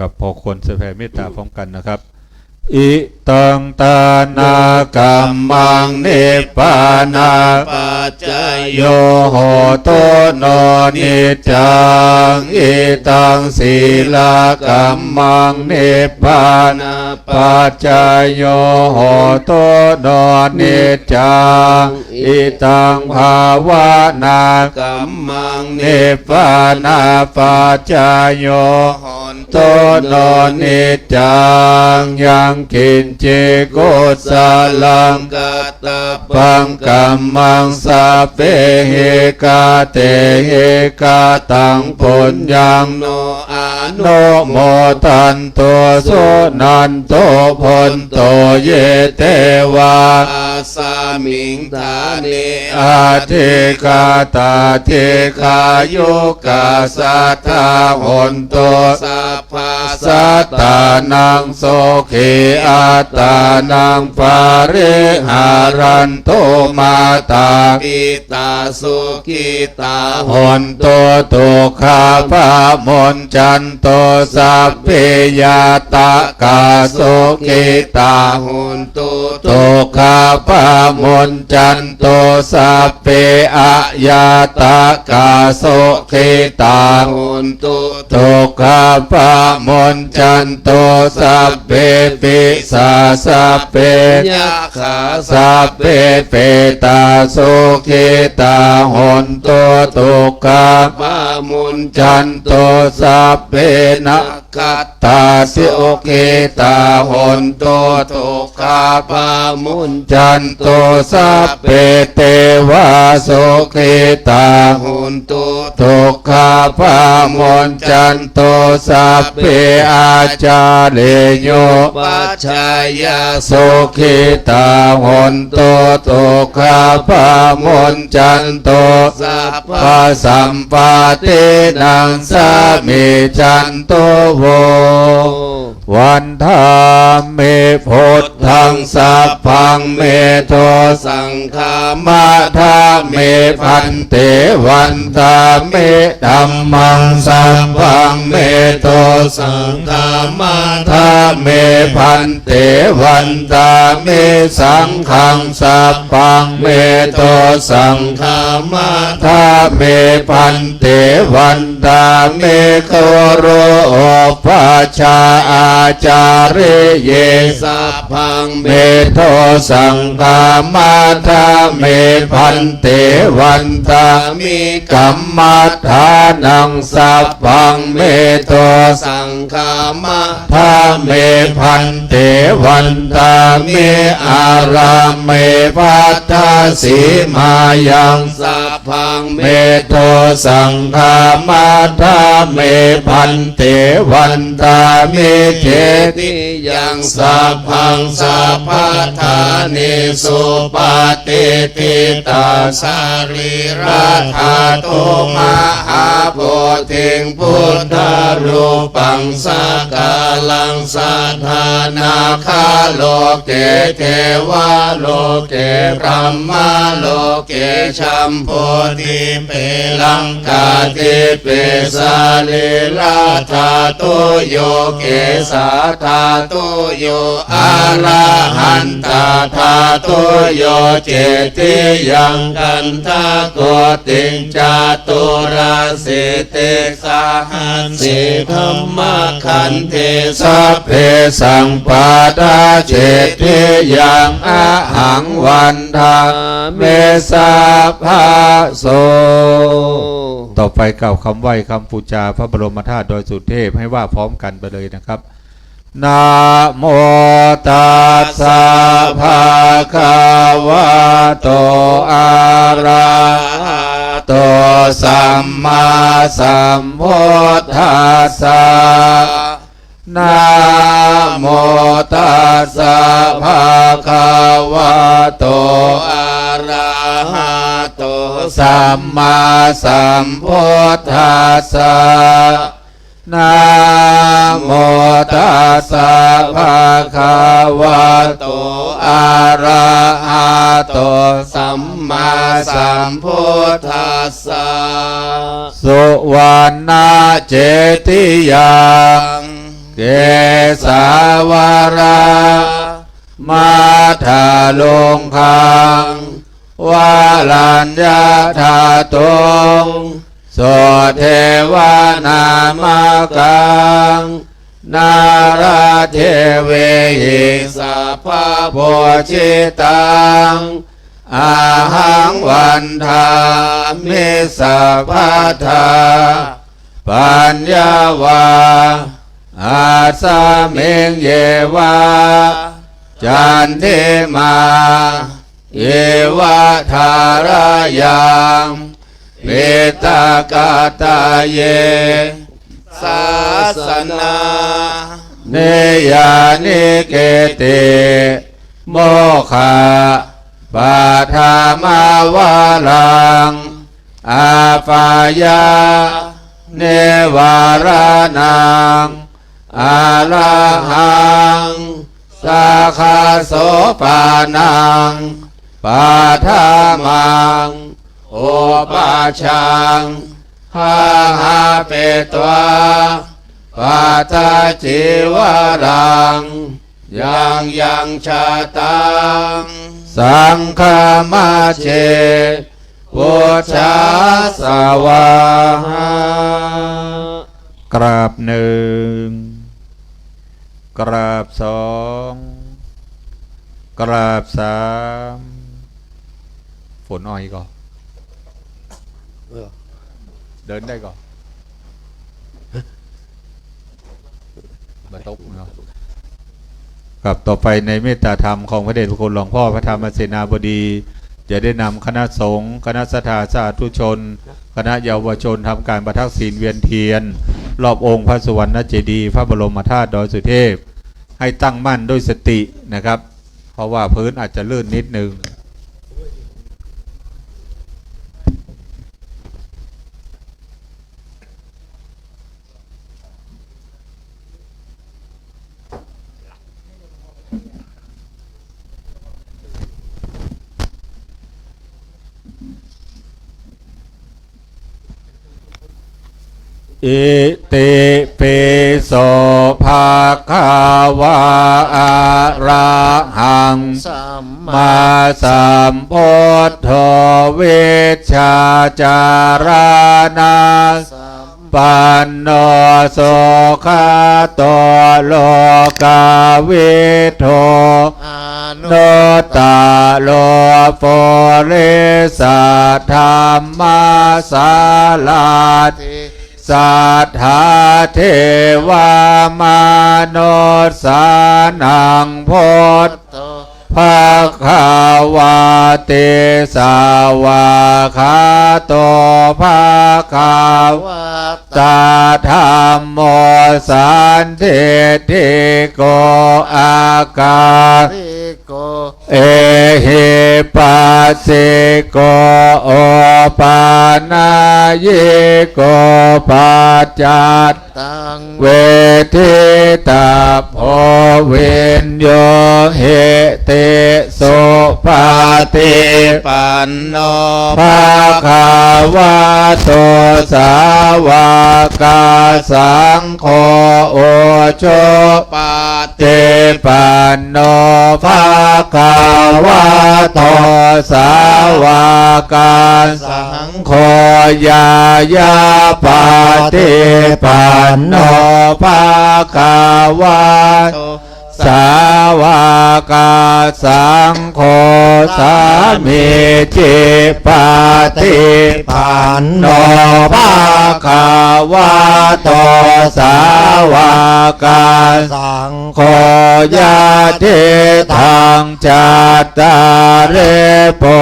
[SPEAKER 1] กับพอควรแผ่เมตตาพร้อมกันนะครับ อิตังตานากัมมังเนปานา
[SPEAKER 5] ปัจจัย
[SPEAKER 1] โยโหโตโนนิจังอิตังศีลากัมมังเนปานาปัจจายโยโหโตโนนิจังอิตังภาวนา
[SPEAKER 5] กัมมัง
[SPEAKER 1] เนปานาปัจจายโย
[SPEAKER 5] หอน
[SPEAKER 1] โตโนนิจังยังกินเจโกสาลัง
[SPEAKER 5] กัตตะ
[SPEAKER 1] ปังกัมมังสาเปเหกาเตเหกาตังปุญญัง
[SPEAKER 5] โนอา
[SPEAKER 1] โนโมตันโตโสนันโตพนโตเยเตวา
[SPEAKER 5] อาสามิงทาเน
[SPEAKER 1] อาเทกาตาเทกายุกาสัทธาหนโต
[SPEAKER 5] สัพพา
[SPEAKER 1] สัตตานังโสเขอัตตานังปาริหารันโตมาตา
[SPEAKER 5] ปิตาสุกิตา
[SPEAKER 1] หนโตตุขาภามนจันโตสัพเพยาตากาโสกิตา
[SPEAKER 5] หุนตุ
[SPEAKER 1] ตุขาภามนจันโตสัพเพอะยาตากาโสกิตา
[SPEAKER 5] หุนตุ
[SPEAKER 1] ตุขาภามนจันโตสัพเพปิสาสัพเพ
[SPEAKER 5] ยะขา
[SPEAKER 1] สัพเพเปตาโสกิตาหนโตตุกา
[SPEAKER 5] ปามุน
[SPEAKER 1] จันโตสัพเพนะ
[SPEAKER 5] กัต
[SPEAKER 1] ตาสิโอกิตาหนโตตุกา
[SPEAKER 5] ปามุน
[SPEAKER 1] จันโตสัพเพเตวาโสกิตา
[SPEAKER 5] หุนตุ
[SPEAKER 1] ตุกขาภามนจันโตสัพเพอาจาเลโย
[SPEAKER 5] ปัจจายา
[SPEAKER 1] โสขิตาหนโตตุขาภามนจันโต
[SPEAKER 5] สัพพ
[SPEAKER 1] ปะสัมปาเตนังสามิจันโตโววันธาเมพุทธัง
[SPEAKER 2] งสัพพังเมโทสังฆามาทาเมพันเตวันตาเมธัมมังสัพพังเมโทสังฆามาทาเมพันเตวันตาเมสังฆังสัพพังเมโทสังฆามาทาเมพันเตวันตาเมโคโรปาชาอาจาริเยสัพพังเมโทสังฆามาทาเมพันเตวันตามิกัมมัฏฐานังสัพพังเมโทสังฆามาทาเมพันเตวันตาเมอารามเมพัทธาสีมายังสัพพังเมโทสังฆามาทาเมพันเตวันตาเมเจติยังสัพพังสัพพทานิสุปาติติตาสารีราธาตุมหาโพธิงพุทธรูปังสักกาลังสัทธานาคาโลเกเทวาโลเกพรหมาโลเกชัมโพธิเปลังกาติเปสาลิลาธาตุโยเกสาธาตุโยอาลาหันตาธาตุโยเจติยังกันทาโกติงจาตุราสิติสาหันสิธรรมขันเทสัพเพสังปาดาเจติยังอาหังวันทาเมสาภาโสต่อไปกล่าวคำไหว้คำปูจาพระบรมธาตุโดยสุเทพให้ว่าพร้อมกันไปเลยนะครับนะโมตัสสะภะคะวะโตอะระหะโตสัมมาสัมพุทธัสสะนะโมตัสสะภะคะวะโตอะระหะโตสัมมาสัมพุทธัสสะนะโมตัสสะภะคะวะโตอะระหะโตสัมมาสัมพุทธัสสะสุวรรณเจติยังเกสาวรามาทาลงคังวาลัญญาธาตงโสเทวานามกังนาราเทเวหิสัพพะโพชิตังอาหังวันทามิสัพพะทาปัญญาวาอาสาเมงเยวาจันเทมาเยวาธารยังเวตากาตาเยศาสนาเนยานิเกติโมขะปาทามาวาลังอาปายาเนวารนังอาลาหังสาคาโสปานังปาทามังโอปาชังหาหาเปตวาปาตาจิวารังยังชาตังสังฆมาเชพุทธาสวากราบหนึ่งกราบสองกราบสามฝนอ้อยก่อนเดินได้ก่อนมาตกเนาะกับต่อไปในเมตตาธรรมของพระเดชพระคุณหลวงพ่อพระธรรมเสนาบดีจะได้นำคณะสงฆ์คณะศรัทธาสาธุชนคณะเยาวชนทำการประทักษิณเวียนเทียนรอบองค์พระสุวรรณเจดีย์พระบรมธาตุดอยสุเทพให้ตั้งมั่นด้วยสตินะครับเพราะว่าพื้นอาจจะลื่นนิดนึง อ
[SPEAKER 1] อิติปิโสภะคะวะอะระหัง
[SPEAKER 2] สัม
[SPEAKER 1] มาสัมพุทโธวิชชาจารณา
[SPEAKER 2] สัม
[SPEAKER 1] ปันโนโสขโตโลกาวิโท
[SPEAKER 2] อา
[SPEAKER 1] โน
[SPEAKER 2] นุ
[SPEAKER 1] ตาโลโปริสัทธรรมาสาลา
[SPEAKER 2] ติ
[SPEAKER 1] สัทธาเทวามนุษย์สานังพุทธ
[SPEAKER 2] โต
[SPEAKER 1] ภะคะวะเตสาวะคะโตภะคะ
[SPEAKER 2] วะ
[SPEAKER 1] ตาธรรมโมสันติติโกอากา
[SPEAKER 2] ริโก
[SPEAKER 1] เอหิปัสสิโกโอปานายิโกปัจจัต
[SPEAKER 2] ตัง
[SPEAKER 1] เวทิตาโพวินโยเหติสุปาติ
[SPEAKER 2] ปันโน
[SPEAKER 1] ภะคะวะโตสาวกสังโฆโอโช
[SPEAKER 2] ปา
[SPEAKER 1] เตปันโนภะคะวะโตสาวกสังโฆยายาปฏิปันโนภะคะวะ
[SPEAKER 2] โต
[SPEAKER 1] สาวกสังโฆสามิจิปฏิปันโนภะคะวะโตสาวกสังโฆยะทิทังจัตตาเรปุ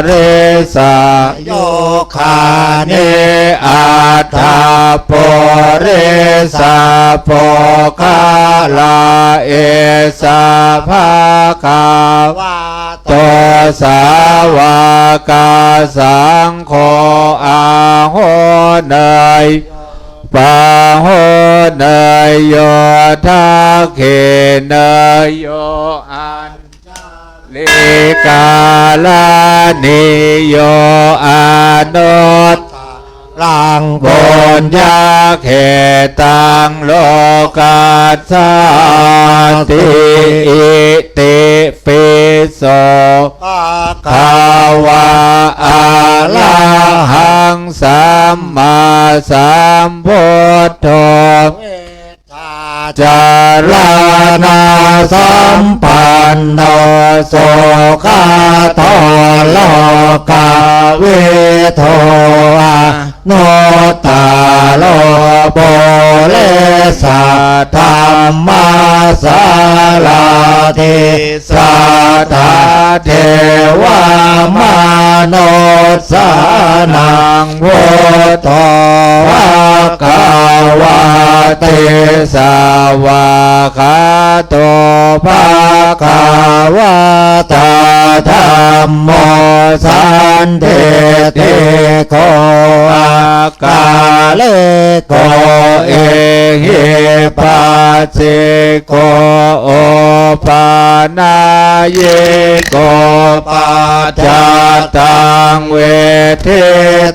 [SPEAKER 1] ริสา
[SPEAKER 2] โย
[SPEAKER 1] คาเนอัตถาปุริสาโภคาลาเอสาภาคาว
[SPEAKER 2] ะ
[SPEAKER 1] โตสาวกสังโฆอาโหเนยปาโหเนยโยทักเขเนยโยอันลิกาลานิโยอานุต
[SPEAKER 2] ลัง
[SPEAKER 1] บนยาเขตังโลกาสาติอิติปิโส
[SPEAKER 2] ปะ
[SPEAKER 1] ภาวะอะระหังสัมมาสัมพุทโธ
[SPEAKER 2] เวทา
[SPEAKER 1] จารณาสัมปันโนโสขโตโลกาวิโทอะโนตาโลโปเลสัทธรรมาสาลาติสัทธาเทวามนุษย์สานังพุทโธภะคะวะเตสาวะคะโตภะคะวะตาธัมโมสันติติโกอากาเลโกเอหิปัสสิโกโอปานาเยโกปัจจัตตังเวทิ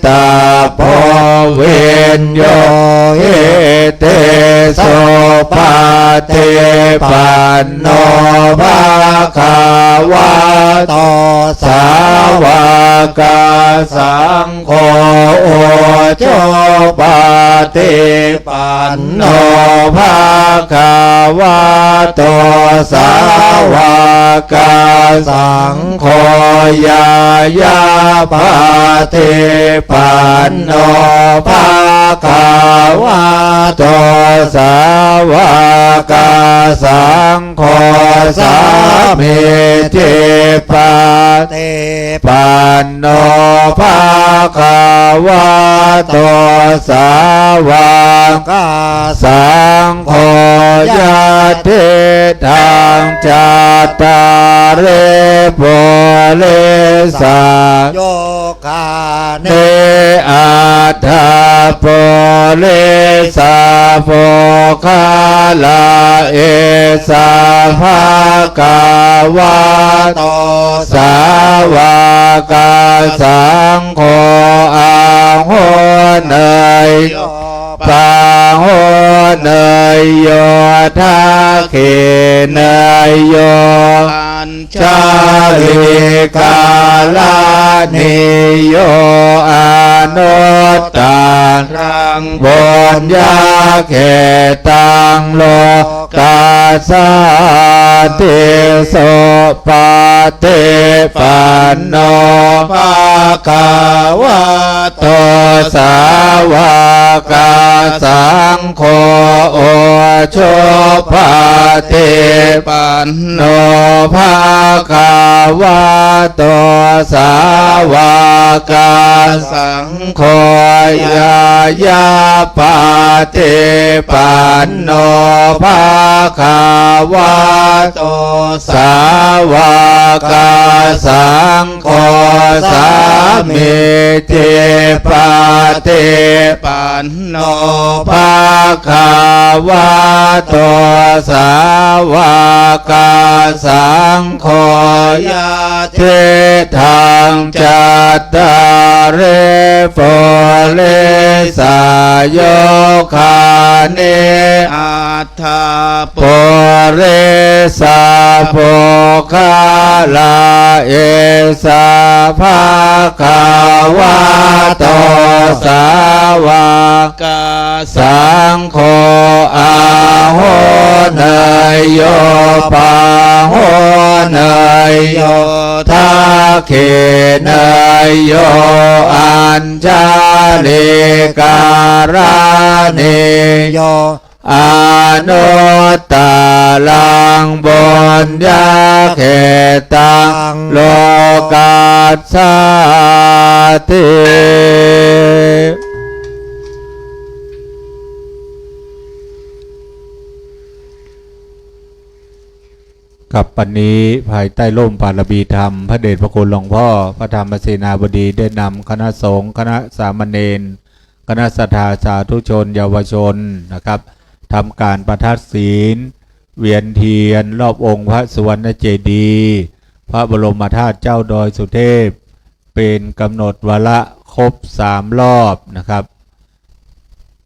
[SPEAKER 1] ตาโพวินโยเหติสุปาติปันโนภะคะวะโตสาวกสังโฆโอโชปาติปันโนภะคะวะโตสาวกสังโฆยายาปฏิปันโนภะคะวะโตสาวกสังโฆสามิจิปฏิปันโนภะคะวะโตสาวกสังโฆยะทิทังจัตตาเรปุริสา
[SPEAKER 2] โยคาเน
[SPEAKER 1] เนอัตถาปุริสาโภคาลาเอสาภาคาวะ
[SPEAKER 2] โต
[SPEAKER 1] สาวกสังโฆอาโหเนย
[SPEAKER 2] โย ปาโหเนยโยทาเขเนยโยอัญชาลิกาลานิโยอนุตตารังบนยาเขตังโลกาสาติโสปาเตปันโนภาควะโตสาวกสังโฆโอโชภาเตปันโนภาควะโตสาวกสังโฆยายาปาเตปันโนภาควะโตสาวกสังโฆสามิเตปาเตปันโนภาควะโตสาวกสังโฆยะเทธังจัตตาเรโฟเลสายโยคาเนอัตถาโปเรสาโภคาลาเอสาภาคาวะโตสาวกสังโฆอาโหเนยโยปาโหเนยโยทาเขเนยโยอัญชาลิการานิโยอนุตตาลังบนยาเขตังโลกาสาติกับปันนี้ภายใต้ร่มปาระบีธรรมพระเดชพระคุณหลวงพ่อพระธรรมเสนาบดีได้นำคณะสงฆ์คณะสามเณรคณะศรัทธาสาธุชนเยาวชนนะครับทำการประทัดศีลเวียนเทียนรอบองค์พระสุวรรณเจดีย์พระบรมธาตุเจ้าดอยสุเทพเป็นกำหนดวาระครบ3 รอบนะครับ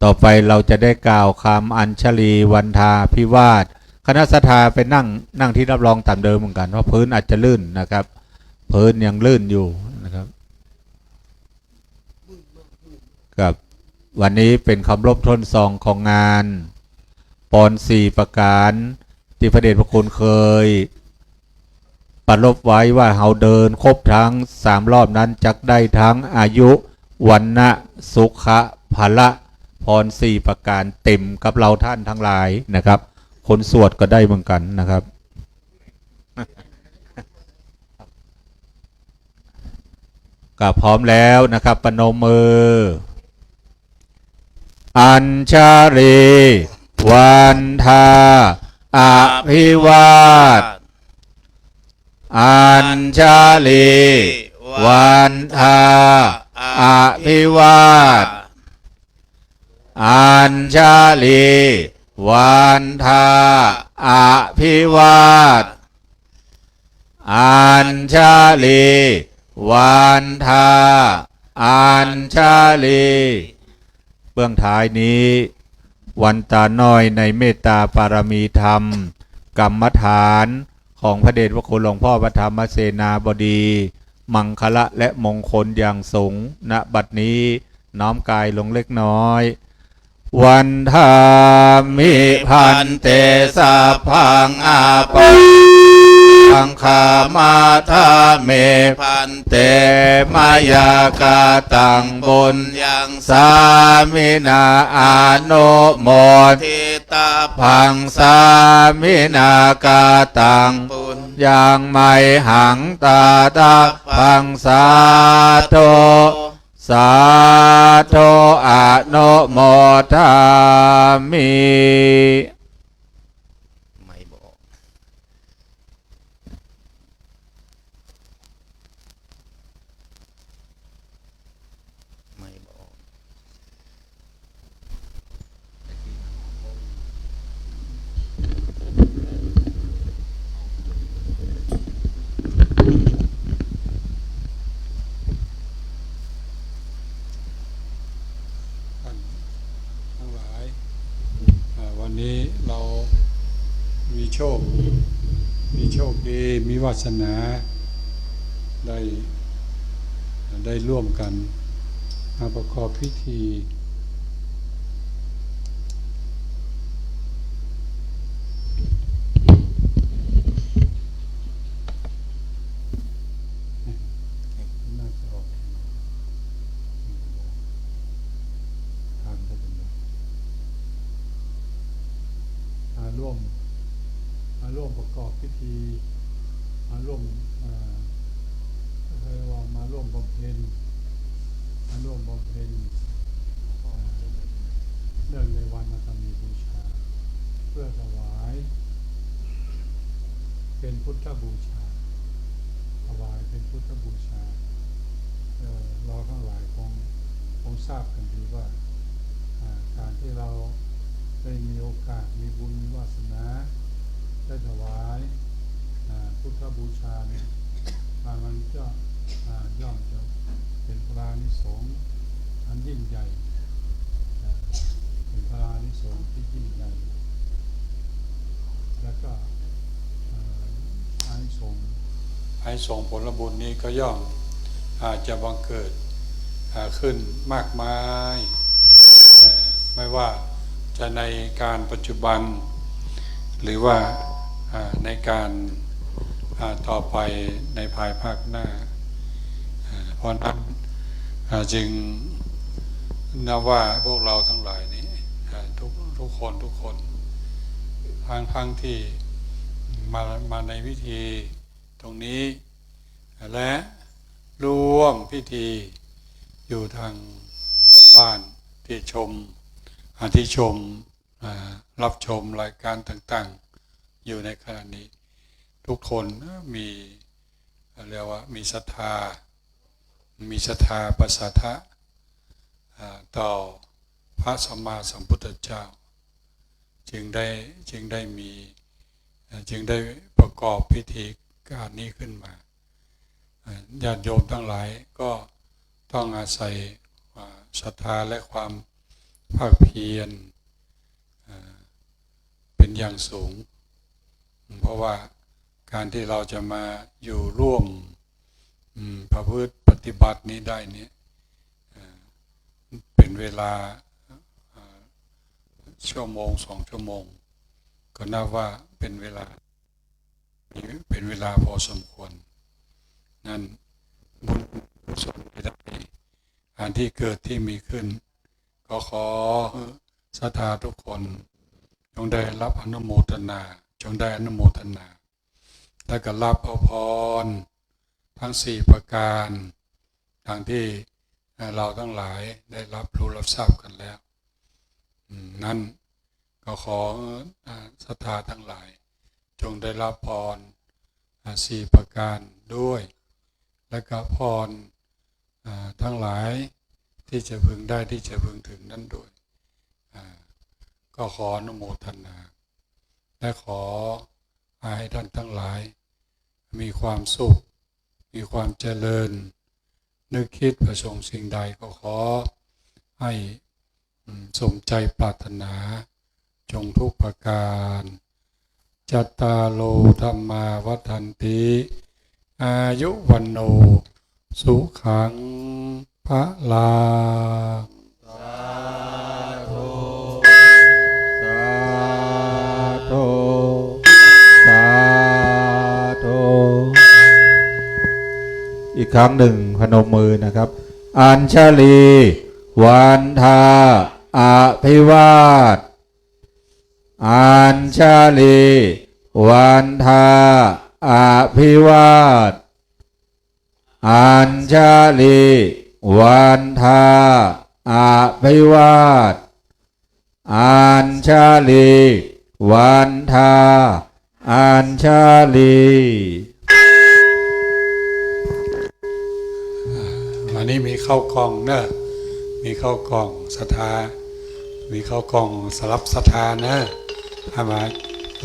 [SPEAKER 2] ต่อไปเราจะได้กล่าวคำอัญชลีวันทาพิวาทคณะศรัทธาไปนั่งที่รับรองตามเดิมเหมือนกันเพราะพื้นอาจจะลื่นนะครับพื้นยังลื่นอยู่นะครับกับวันนี้เป็นคำรบทวนซองของงานปอน4 ประการที่พระเดชพระคุณเคยปรารภไว้ว่าเฮาเดินครบทั้ง3 รอบนั้นจักได้ทั้งอายุวันนะสุขะภละพร4 ประการเต็มกับเราท่านทั้งหลายนะครับคนสวดก็ได้เหมือนกันนะครับก็พร้อมแล้วนะครับปนมมืออัญชาลีวันทาอภิวาทอัญชาลีวันทาอภิวาทอัญชาลีวันทาอภิวาทอัญชาลีวันทาอัญชาลีเบื้องท้ายนี้วันตาน้อยในเมตตาปารมีธรรมกรรมฐานของพระเดชพระคุณหลวงพ่อพระธรรมเสนาบดีมังคละและมงคลอย่างสูงณบัดนี้น้อมกายลงเล็กน้อยวันธามิพันเตสัพพังอาปังคามาธาเมพันเตมายากาตังบุญยังสามินาอานุโมทิตาพังสามินากาตังบุญยังไม่หังตาตาพังสาโตสาธุอนุโมทามิไม่บอกไม่บอก
[SPEAKER 4] ทั้งห เรามีโชคดีมีวาสนาได้ร่วมกันมาประกอบพิธีน่าจะออกทานได้เป็นมาร่วมประกอบพิธีมาร่วมมาร่วมบำเพ็ญเนื่องในวันอาสาฬหบูชาเพื่อถวายเป็นพุทธบูชาเราทั้งหลายคงทราบกันดีว่าการที่เราได้มีโอกาสมีบุญมีวาสนาได้ถวายพุทธบูชาเนี่ยมันก็ย่อมจะเป็นพระอานิสงส์อันยิ่งใหญ่เป็นพระอานิสงส์ที่ยิ่งใหญ่แล้วก็อานิสงส์ผลบุญนี้ก็ย่อมจะบังเกิดขึ้นมากมายไม่ว่าจะในการปัจจุบันหรือว่าในการต่อไปในภายภาคหน้าเพราะนั้นจึงนับว่าพวกเราทั้งหลายนี้ทุกคนทั้งที่มาในพิธีตรงนี้และร่วมพิธีอยู่ทางบ้านที่รับชมรายการต่างๆอยู่ในขณะนี้ทุกคนมีเรียกว่ามีศรัทธาประสาทะต่อพระสัมมาสัมพุทธเจ้าจึงได้ประกอบพิธีการนี้ขึ้นมาญาติโยมทั้งหลายก็ต้องอาศัยศรัทธาและความภาคเพียรเป็นอย่างสูงเพราะว่าการที่เราจะมาอยู่ร่วมประพฤติปฏิบัตินี้ได้เนี่ยเป็นเวลาชั่วโมง2 ชั่วโมงก็นับว่าเป็นเวลาพอสมควรนั่นบุญกุศลใดๆอันที่เกิดที่มีขึ้นก็ขอศรัทธาทุกคนจงได้รับอนุโมทนาและก็รับเอาพรทั้ง4ประการดังที่เราทั้งหลายได้รับรู้รับทราบกันแล้วนั้นก็ขอศรัทธาทั้งหลายจงได้รับพร4ประการด้วยและก็พรทั้งหลายที่จะพึงได้ที่จะพึงถึงนั้นด้วยก็ขออนุโมทนาและขอให้ท่านทั้งหลายมีความสุขมีความเจริญนึกคิดประสงค์สิ่งใดก็ขอให้สมใจปรารถนาจงทุกประการจัตตาโลธรรมาวัฏันติอายุวันโนสุขังพลัง
[SPEAKER 1] สาธุอีกครั้งหนึ่งพนมมือนะครับอัญชลีวันทาอภิวาทอัญชลีวันทาอภิวาทอัญชลีวันทาอภิวาทอัญชลีวันทาอัญชลี
[SPEAKER 4] วันนี้มีข้าวกล่องเนอะมีข้าวกล่องศรัทธามีข้าวกล่องสลับศรัทธานะถ้ามา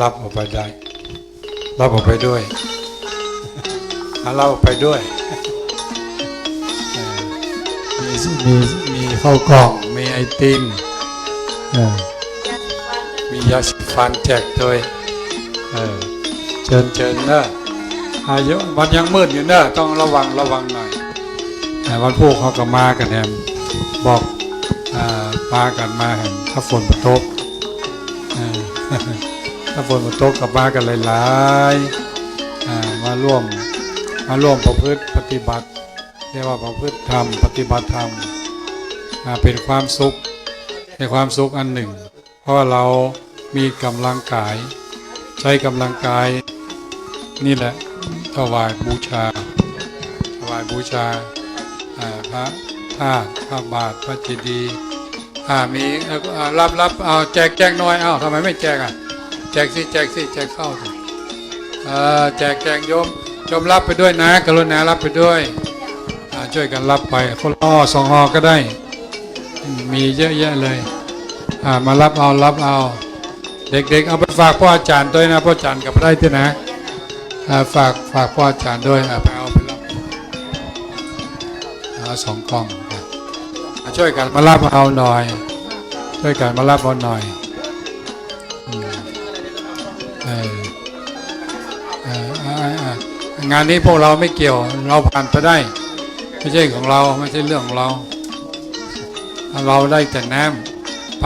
[SPEAKER 4] รับออกไปได้รับออกไปด้วยรับออกไปด้วยมีข้าวกล่องมีไอติมมียาสี ฟันแจกโดยเชิญเนอะอายุวันยังมืดอยู่เนอะต้องระวังหน่อยวันพวกเขาก็มากันแฮมบอกมากันมาแห่งถ้าฝนตกถ้าฝนตกกับมากันหลายๆมาร่วมประพฤติปฏิบัติเรียกว่าประพฤติธรรมปฏิบัติธรรมเป็นความสุขในความสุขอันหนึ่งเพราะเรามีกำลังกายใช้กำลังกายนี่แหละถวายบูชาพระธาตุพระบาทพระเจดีย์มีรับเอาแจกน้อยทำไมไม่แจกแจกสิแจกเข้าสิแจกโยมรับไปด้วยนะกรุณารับไปด้วยช่วยกันรับไปคนละสองห่อก็ได้มีเยอะแยะเลยมารับเอาเด็กๆเอาไปฝากพ่ออาจารย์ด้วยนะพ่ออาจารย์กับได้ที่นะฝากพ่ออาจารย์ด้วยไปรับ2 กล่องช่วยกันมารับเอาหน่อยงานนี้พวกเราไม่เกี่ยวเราผ่านไปได้ไม่ใช่ของเราไม่ใช่เรื่องของเราได้แต่น้ำไป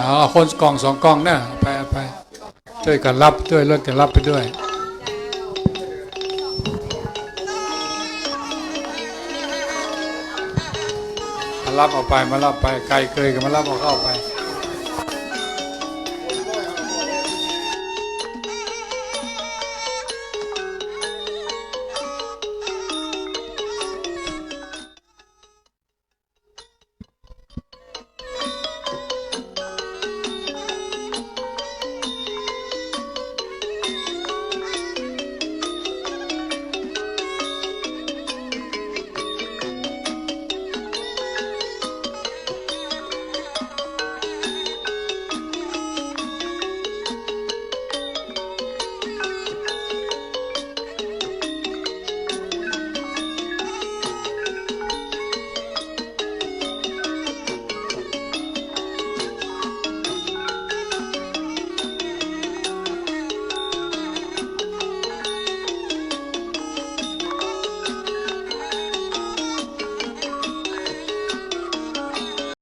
[SPEAKER 4] เอาคนกล่อง2 กล่องนะไปช่วยกันรับด้วยเลิกกันรับไปด้วยมารับเอาไปไกลเกยกันมารับเอาเข้าไป